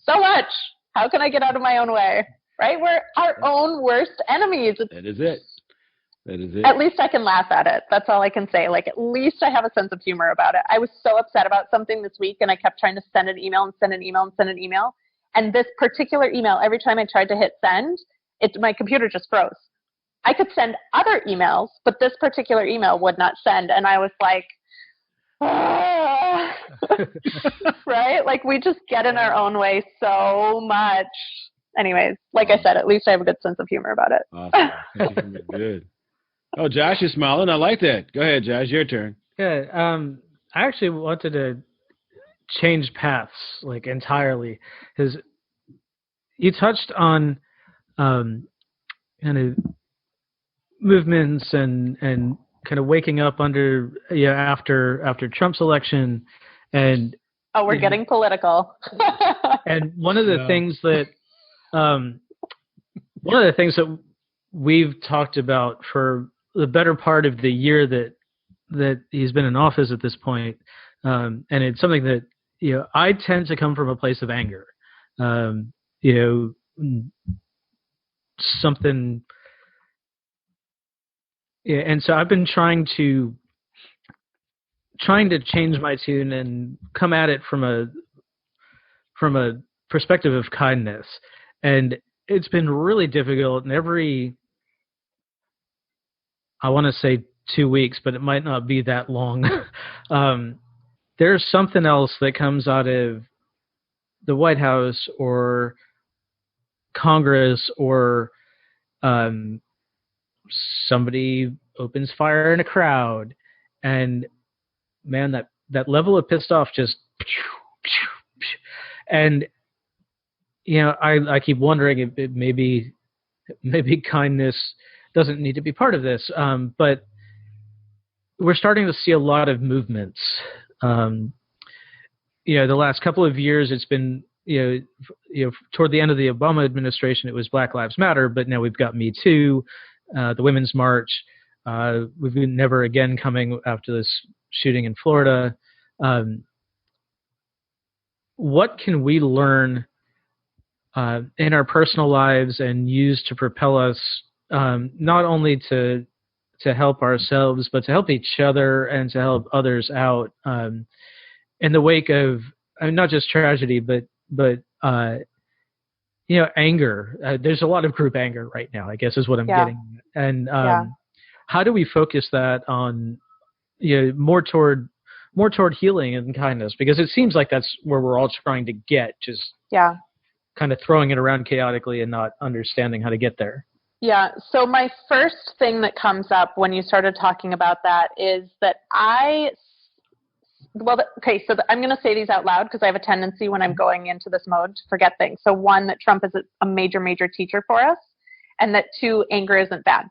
How can I get out of my own way? Right? We're our own worst enemies.
That is it.
At least I can laugh at it. That's all I can say. Like, at least I have a sense of humor about it. I was so upset about something this week, and I kept trying to send an email and send an email and send an email. And this particular email, every time I tried to hit send, my computer just froze. I could send other emails, but this particular email would not send. And I was like, ah. Right? Like, we just get in our own way so much. Anyways, like I said, at least I have a good sense of humor about it.
Awesome. Good. Oh, Josh is smiling. I like that. Go ahead, Josh. Your turn.
Yeah. I actually wanted to change paths, like, entirely, because you touched on kind of movements and kind of waking up under after Trump's election, and
we're getting political.
And one of the things that we've talked about for the better part of the year that he's been in office at this point, and it's something that I tend to come from a place of anger, something. Yeah, and so I've been trying to change my tune and come at it from a perspective of kindness. And it's been really difficult. And I want to say 2 weeks, but it might not be that long. There's something else that comes out of the White House or Congress, or somebody opens fire in a crowd, and man, that level of pissed off just, and I keep wondering if maybe kindness doesn't need to be part of this, but we're starting to see a lot of movements. The last couple of years, it's been toward the end of the Obama administration, it was Black Lives Matter, but now we've got Me Too. The Women's March, we've been Never Again coming after this shooting in Florida. What can we learn in our personal lives and use to propel us, not only to help ourselves, but to help each other and to help others out in the wake of, not just tragedy, but anger. There's a lot of group anger right now, I guess, is what I'm getting. And how do we focus that on, more toward healing and kindness? Because it seems like that's where we're all trying to get, just kind of throwing it around chaotically and not understanding how to get there.
Yeah. So my first thing that comes up when you started talking about that is that I'm going to say these out loud because I have a tendency when I'm going into this mode to forget things. So 1, that Trump is a major, major teacher for us, and that 2, anger isn't bad.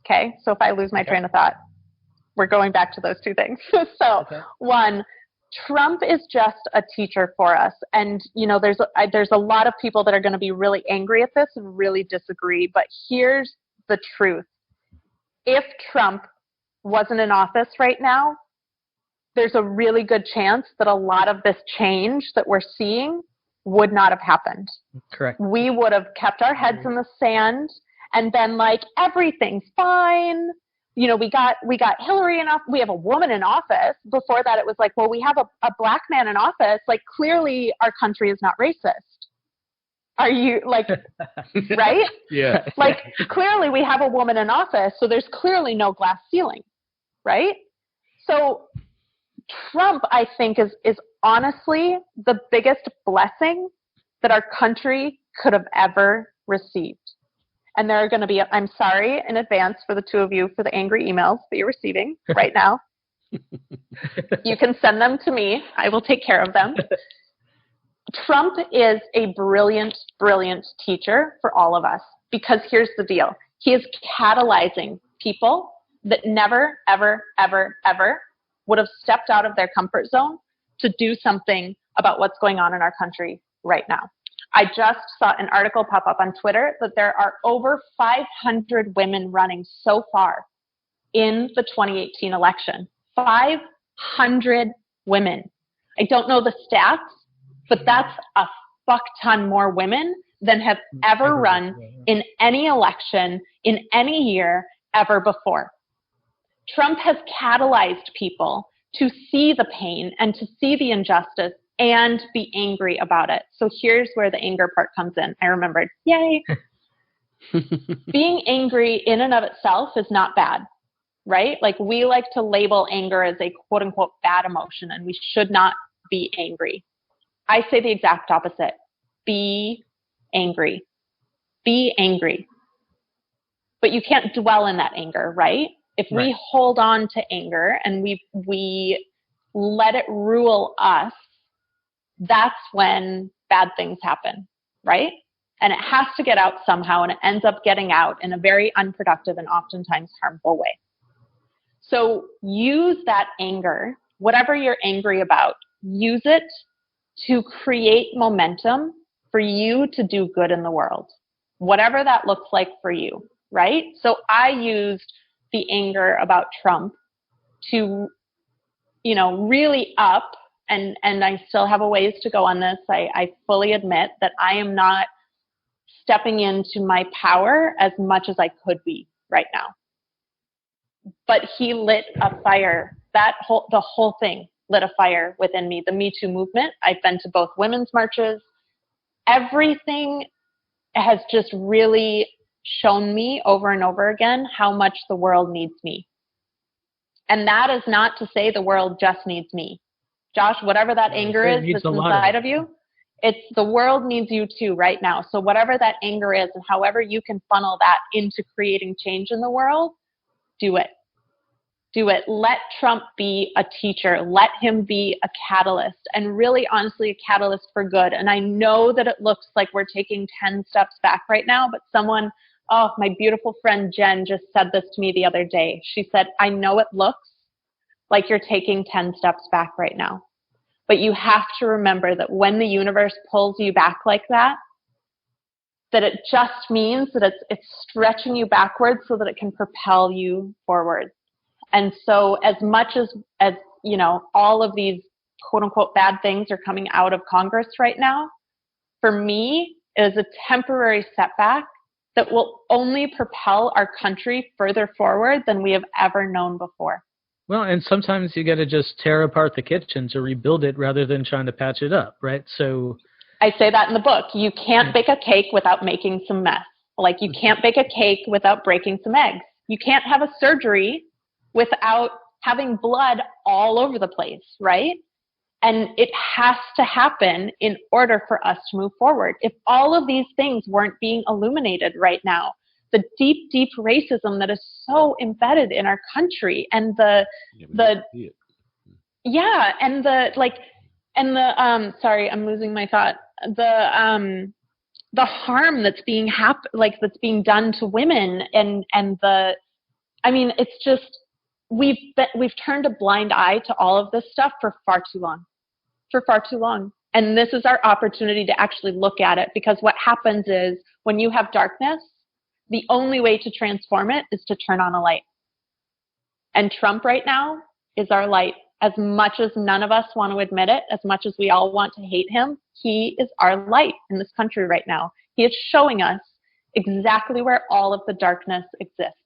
Okay. So if I lose my train of thought, we're going back to those 2 things. So 1, Trump is just a teacher for us. And, there's a lot of people that are going to be really angry at this and really disagree. But here's the truth. If Trump wasn't in office right now, there's a really good chance that a lot of this change that we're seeing would not have happened.
Correct.
We would have kept our heads in the sand and been like, everything's fine. We got Hillary in office. We have a woman in office. Before that, it was like, well, we have a black man in office. Like, clearly our country is not racist. Are you like, right?
Yeah.
Like, clearly we have a woman in office. So there's clearly no glass ceiling, right? So Trump, I think, is honestly the biggest blessing that our country could have ever received. And there are going to be, I'm sorry in advance for the two of you for the angry emails that you're receiving right now. You can send them to me. I will take care of them. Trump is a brilliant, brilliant teacher for all of us, because here's the deal. He is catalyzing people that never, ever, ever, ever would have stepped out of their comfort zone to do something about what's going on in our country right now. I just saw an article pop up on Twitter that there are over 500 women running so far in the 2018 election. 500 women. I don't know the stats, but that's a fuck ton more women than have ever run in any election in any year ever before. Trump has catalyzed people to see the pain and to see the injustice and be angry about it. So here's where the anger part comes in. I remembered. Yay. Being angry in and of itself is not bad, right? Like, we like to label anger as a quote unquote bad emotion, and we should not be angry. I say the exact opposite. Be angry. Be angry. But you can't dwell in that anger, right? If we hold on to anger and we let it rule us, that's when bad things happen, right? And it has to get out somehow, and it ends up getting out in a very unproductive and oftentimes harmful way. So use that anger, whatever you're angry about, use it to create momentum for you to do good in the world, whatever that looks like for you, right? So I used the anger about Trump to, really up, and I still have a ways to go on this. I fully admit that I am not stepping into my power as much as I could be right now. But he lit a fire. The whole thing lit a fire within me. The Me Too movement. I've been to both women's marches. Everything has just really shown me over and over again how much the world needs me. And that is not to say the world just needs me. Josh, whatever that anger is that's inside of you, it's the world needs you too right now. So whatever that anger is, and however you can funnel that into creating change in the world, do it. Do it. Let Trump be a teacher. Let him be a catalyst, and really honestly a catalyst for good. And I know that it looks like we're taking 10 steps back right now, but my beautiful friend Jen just said this to me the other day. She said, I know it looks like you're taking 10 steps back right now, but you have to remember that when the universe pulls you back like that, that it just means that it's stretching you backwards so that it can propel you forward. And so as much as all of these quote unquote bad things are coming out of Congress right now, for me, it is a temporary setback that will only propel our country further forward than we have ever known before.
Well, and sometimes you got to just tear apart the kitchen to rebuild it rather than trying to patch it up, right? So
I say that in the book. You can't bake a cake without making some mess. Like, you can't bake a cake without breaking some eggs. You can't have a surgery without having blood all over the place, right? And it has to happen in order for us to move forward. If all of these things weren't being illuminated right now, the deep, deep racism that is so embedded in our country, and sorry, I'm losing my thought. The harm that's that's being done to women, it's just, we've turned a blind eye to all of this stuff for far too long. And this is our opportunity to actually look at it, because what happens is when you have darkness, the only way to transform it is to turn on a light. And Trump right now is our light. As much as none of us want to admit it, as much as we all want to hate him, he is our light in this country right now. He is showing us exactly where all of the darkness exists.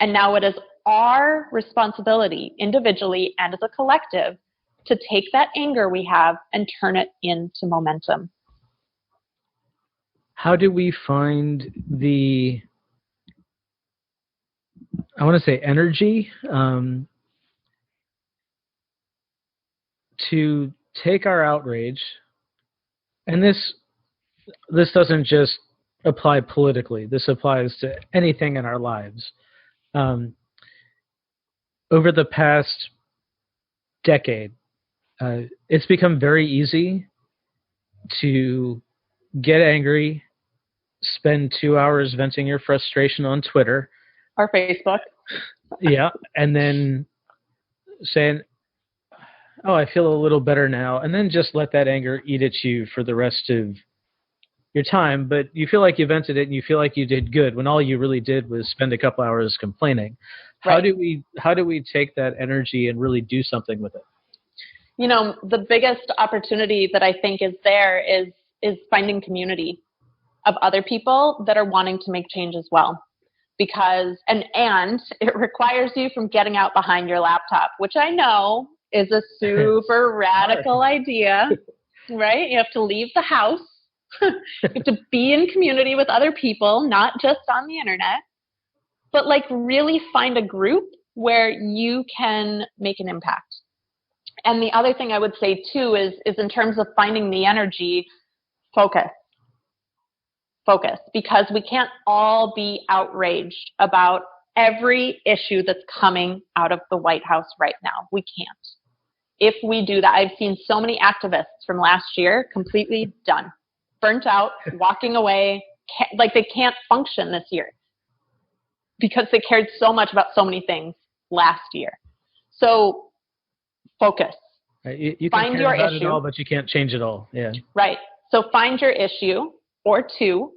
And now it is our responsibility, individually and as a collective, to take that anger we have and turn it into momentum.
How do we find the, I want to say, energy to take our outrage, and this doesn't just apply politically. This applies to anything in our lives. Over the past decade, it's become very easy to get angry, spend 2 hours venting your frustration on Twitter
or Facebook.
Yeah, and then saying, "Oh, I feel a little better now," and then just let that anger eat at you for the rest of your time. But you feel like you vented it, and you feel like you did good when all you really did was spend a couple hours complaining. How do we take that energy and really do something with it?
You know, the biggest opportunity that I think is there is finding community of other people that are wanting to make change as well. Because, and it requires you from getting out behind your laptop, which I know is a super radical idea, right? You have to leave the house. You have to be in community with other people, not just on the internet, but like really find a group where you can make an impact. And the other thing I would say too is in terms of finding the energy, focus, because we can't all be outraged about every issue that's coming out of the White House right now. We can't. If we do that, I've seen so many activists from last year completely done, burnt out, walking away, like they can't function this year because they cared so much about so many things last year. So focus.
You can
find
care
your
about
issue.
it all, but you can't change it all. Yeah.
Right. So find your issue or two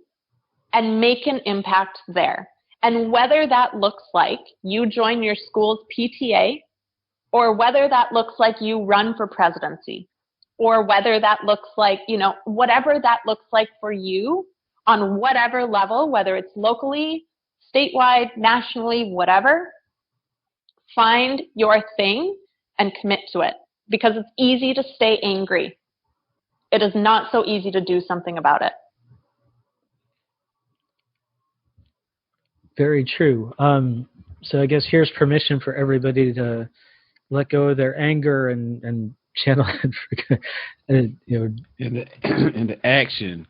and make an impact there. And whether that looks like you join your school's PTA, or whether that looks like you run for presidency, or whether that looks like, you know, whatever that looks like for you on whatever level, whether it's locally, statewide, nationally, whatever, find your thing and commit to it. Because it's easy to stay angry. It is not so easy to do something about it.
Very true. So I guess here's permission for everybody to let go of their anger and channel it
into action.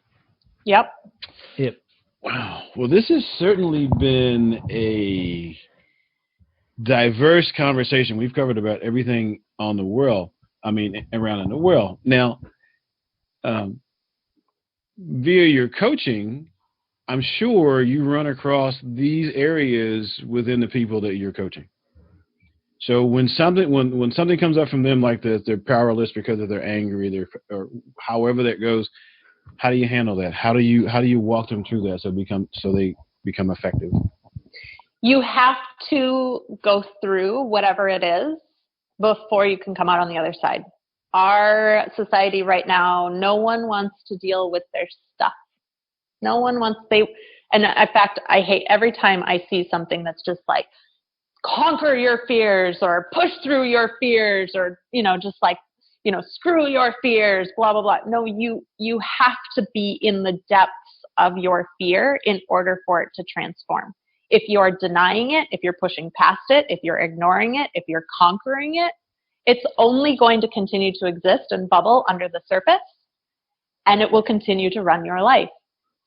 Yep.
Wow. Well, this has certainly been a diverse conversation. We've covered about everything on the world. I mean, around in the world. Now, via your coaching, I'm sure you run across these areas within the people that you're coaching. So when something comes up from them like this, they're powerless because of their angry, or however that goes. How do you handle that? How do you walk them through that so they become effective?
You have to go through whatever it is before you can come out on the other side. Our society right now, no one wants to deal with their stuff. No one wants, and in fact, I hate every time I see something that's just like, conquer your fears or push through your fears or, just like, screw your fears, blah, blah, blah. No, you have to be in the depths of your fear in order for it to transform. If you're denying it, if you're pushing past it, if you're ignoring it, if you're conquering it, it's only going to continue to exist and bubble under the surface, and it will continue to run your life.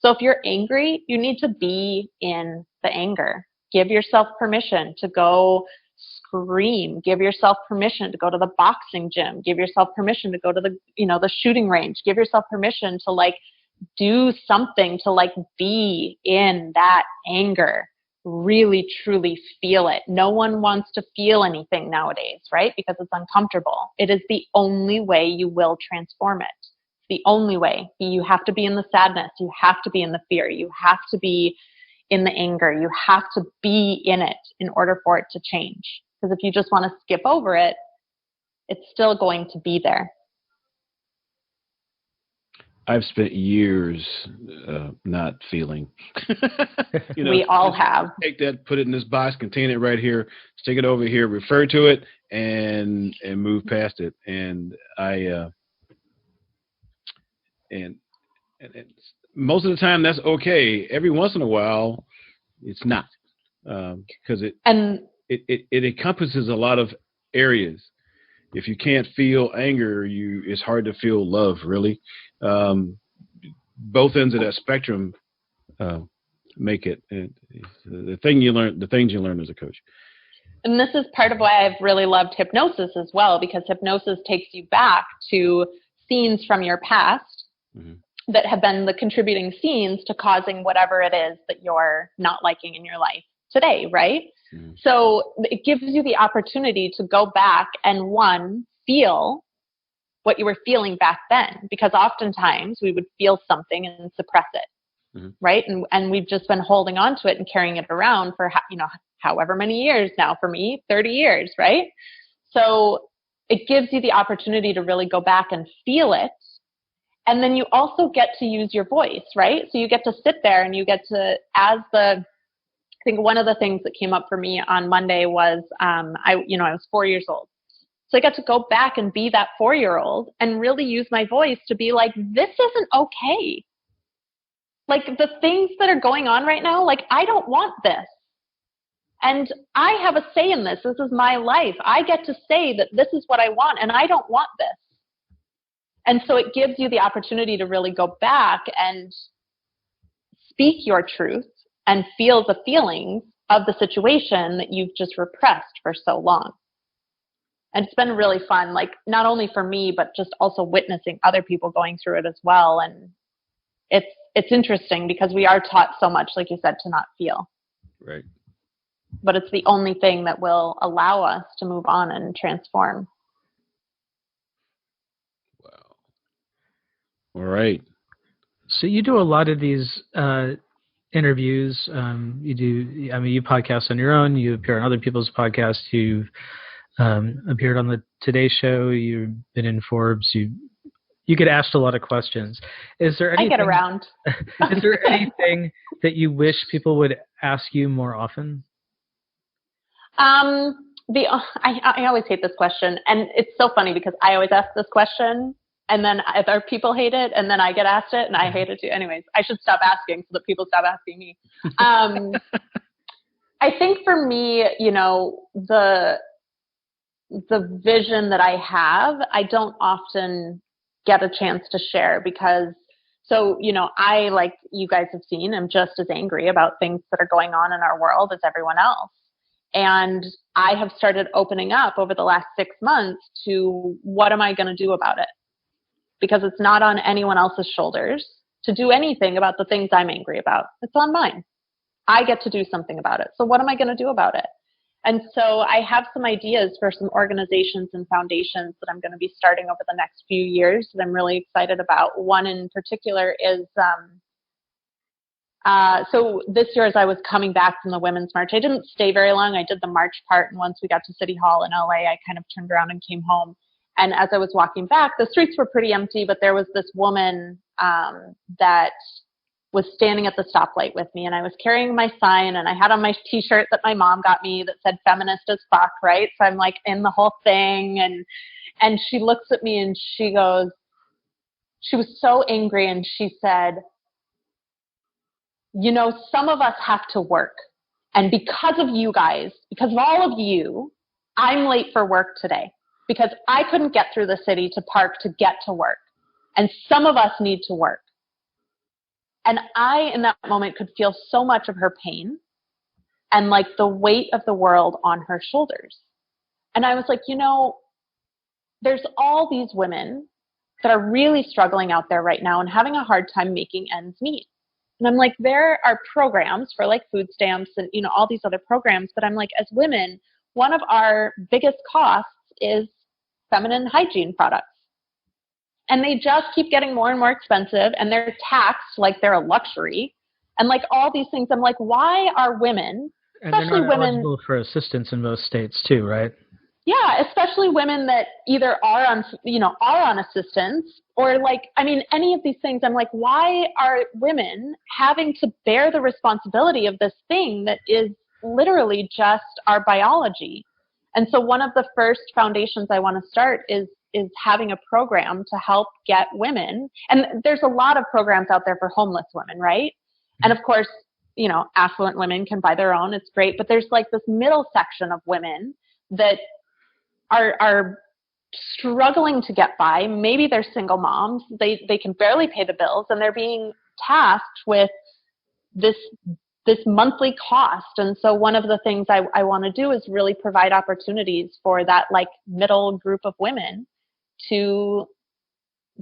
So if you're angry, you need to be in the anger. Give yourself permission to go scream. Give yourself permission to go to the boxing gym. Give yourself permission to go to the shooting range. Give yourself permission to do something to be in that anger. Really, truly feel it. No one wants to feel anything nowadays, right? Because it's uncomfortable. It is the only way you will transform it. The only way. You have to be in the sadness. You have to be in the fear. You have to be in the anger. You have to be in it in order for it to change. Because if you just want to skip over it, it's still going to be there.
I've spent years not feeling.
We all have.
Take that, put it in this box, contain it right here, stick it over here, refer to it, and move past it. And and most of the time that's okay. Every once in a while, it's not, because it encompasses a lot of areas. if you can't feel anger, it's hard to feel love, really. Both ends of that spectrum make it. The things you learn as a coach.
And this is part of why I've really loved hypnosis as well, because hypnosis takes you back to scenes from your past that have been the contributing scenes to causing whatever it is that you're not liking in your life today, right? So it gives you the opportunity to go back and, one, feel what you were feeling back then, because oftentimes we would feel something and suppress it, right? And we've just been holding on to it and carrying it around for, however many years now. For me, 30 years, right? So it gives you the opportunity to really go back and feel it. And then you also get to use your voice, right? So you get to sit there and you get to, I think one of the things that came up for me on Monday was, I was 4 years old. So I got to go back and be that 4-year-old and really use my voice to be like, this isn't okay. Like, the things that are going on right now, like, I don't want this. And I have a say in this. This is my life. I get to say that this is what I want, and I don't want this. And so it gives you the opportunity to really go back and speak your truth and feel the feelings of the situation that you've just repressed for so long. And it's been really fun, like, not only for me, but just also witnessing other people going through it as well. And it's interesting because we are taught so much, like you said, to not feel.
Right.
But it's the only thing that will allow us to move on and transform.
Wow. All right.
So you do a lot of these interviews. You podcast on your own. You appear on other people's podcasts. You've appeared on the Today Show. You've been in Forbes. You get asked a lot of questions. Is there anything,
I get around.
Is there anything that you wish people would ask you more often?
I always hate this question, and it's so funny because I always ask this question, and then other people hate it, and then I get asked it, and I hate it too. Anyways, I should stop asking so that people stop asking me. I think for me, the vision that I have, I don't often get a chance to share because, I, like you guys have seen, am just as angry about things that are going on in our world as everyone else. And I have started opening up over the last 6 months to what am I going to do about it? Because it's not on anyone else's shoulders to do anything about the things I'm angry about. It's on mine. I get to do something about it. So what am I going to do about it? And so I have some ideas for some organizations and foundations that I'm going to be starting over the next few years that I'm really excited about. One in particular is, so this year as I was coming back from the Women's March, I didn't stay very long. I did the march part, and once we got to City Hall in LA, I kind of turned around and came home. And as I was walking back, the streets were pretty empty, but there was this woman that was standing at the stoplight with me, and I was carrying my sign, and I had on my t-shirt that my mom got me that said feminist as fuck, right? So I'm like in the whole thing, and she looks at me and she goes, she was so angry, and she said, some of us have to work, and because of you guys, because of all of you, I'm late for work today because I couldn't get through the city to park to get to work, and some of us need to work. And I, in that moment, could feel so much of her pain and like the weight of the world on her shoulders. And I was like, there's all these women that are really struggling out there right now and having a hard time making ends meet. And I'm like, there are programs for like food stamps and, all these other programs. But I'm like, as women, one of our biggest costs is feminine hygiene products. And they just keep getting more and more expensive, and they're taxed like they're a luxury, and like all these things. I'm like, why are women,
and especially they're not eligible for assistance in most states too, right?
Yeah, especially women that either are on assistance or any of these things. I'm like, why are women having to bear the responsibility of this thing that is literally just our biology? And so one of the first foundations I want to start is having a program to help get women, and there's a lot of programs out there for homeless women, right? And of course, affluent women can buy their own, it's great, but there's like this middle section of women that are struggling to get by. Maybe they're single moms. They can barely pay the bills, and they're being tasked with this monthly cost. And so one of the things I want to do is really provide opportunities for that like middle group of women to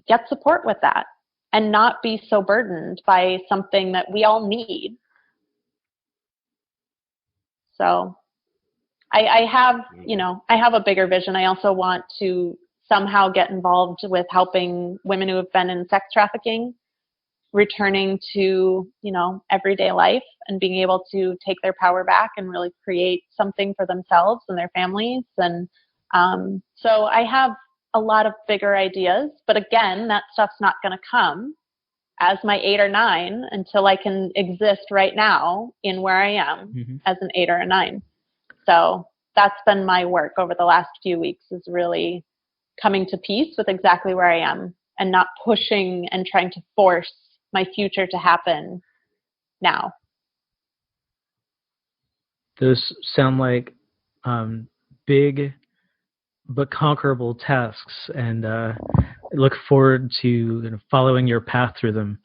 get support with that and not be so burdened by something that we all need. So I have a bigger vision. I also want to somehow get involved with helping women who have been in sex trafficking returning to, everyday life and being able to take their power back and really create something for themselves and their families. And so I have a lot of bigger ideas, but again, that stuff's not going to come as my 8 or 9 until I can exist right now in where I am as an 8 or a 9. So that's been my work over the last few weeks, is really coming to peace with exactly where I am and not pushing and trying to force my future to happen now.
Those sound like big but conquerable tasks, and I look forward to following your path through them.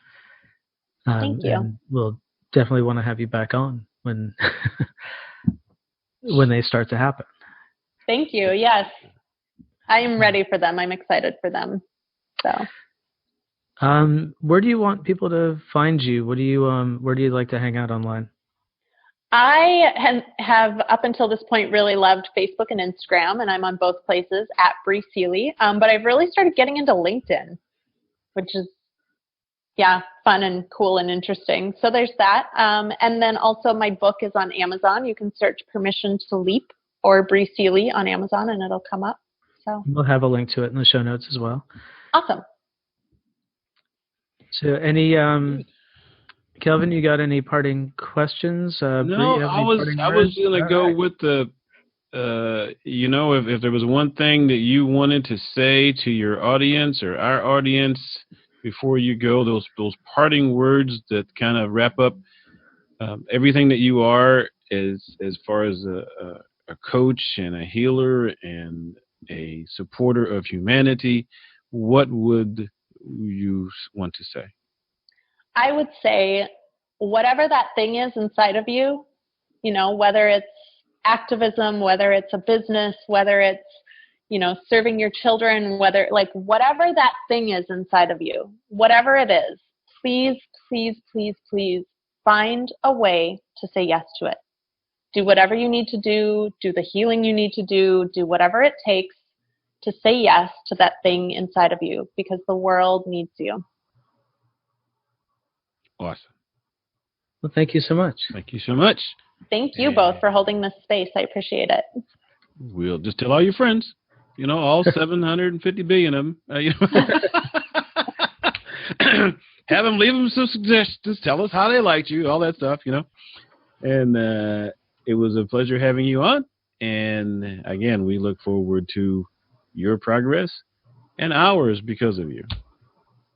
Thank you.
And we'll definitely want to have you back on when when they start to happen.
Thank you. Yes, I am ready for them. I'm excited for them. So.
Where do you want people to find you? Where do you like to hang out online?
I have up until this point really loved Facebook and Instagram, and I'm on both places at Bri Seeley. But I've really started getting into LinkedIn, which is, fun and cool and interesting. So there's that. And then also my book is on Amazon. You can search Permission to Leap or Bri Seeley on Amazon, and it'll come up. So
we'll have a link to it in the show notes as well.
Awesome.
So any Kelvin, you got any parting questions?
No, I was going to go with the, if there was one thing that you wanted to say to your audience or our audience before you go, those parting words that kind of wrap up everything that you are as far as a coach and a healer and a supporter of humanity, what would you want to say?
I would say whatever that thing is inside of you, whether it's activism, whether it's a business, whether it's, serving your children, whatever that thing is inside of you, whatever it is, please, please, please, please find a way to say yes to it. Do whatever you need to do the healing you need to do whatever it takes to say yes to that thing inside of you, because the world needs you.
Awesome.
Well, thank you so much.
Thank you so much.
Thank you both for holding this space. I appreciate it.
We'll just tell all your friends, all 750 billion of them. Have them leave them some suggestions. Tell us how they liked you, all that stuff, And it was a pleasure having you on. And again, we look forward to your progress and ours because of you.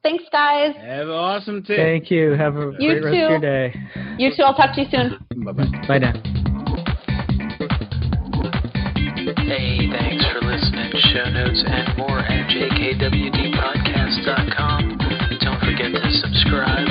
Thanks, guys.
Have an awesome day.
Thank you. Have a great rest of your day.
You too. I'll talk to you soon.
Bye-bye.
Bye now.
Hey, thanks for listening. Show notes and more at jkwdpodcast.com. Don't forget to subscribe,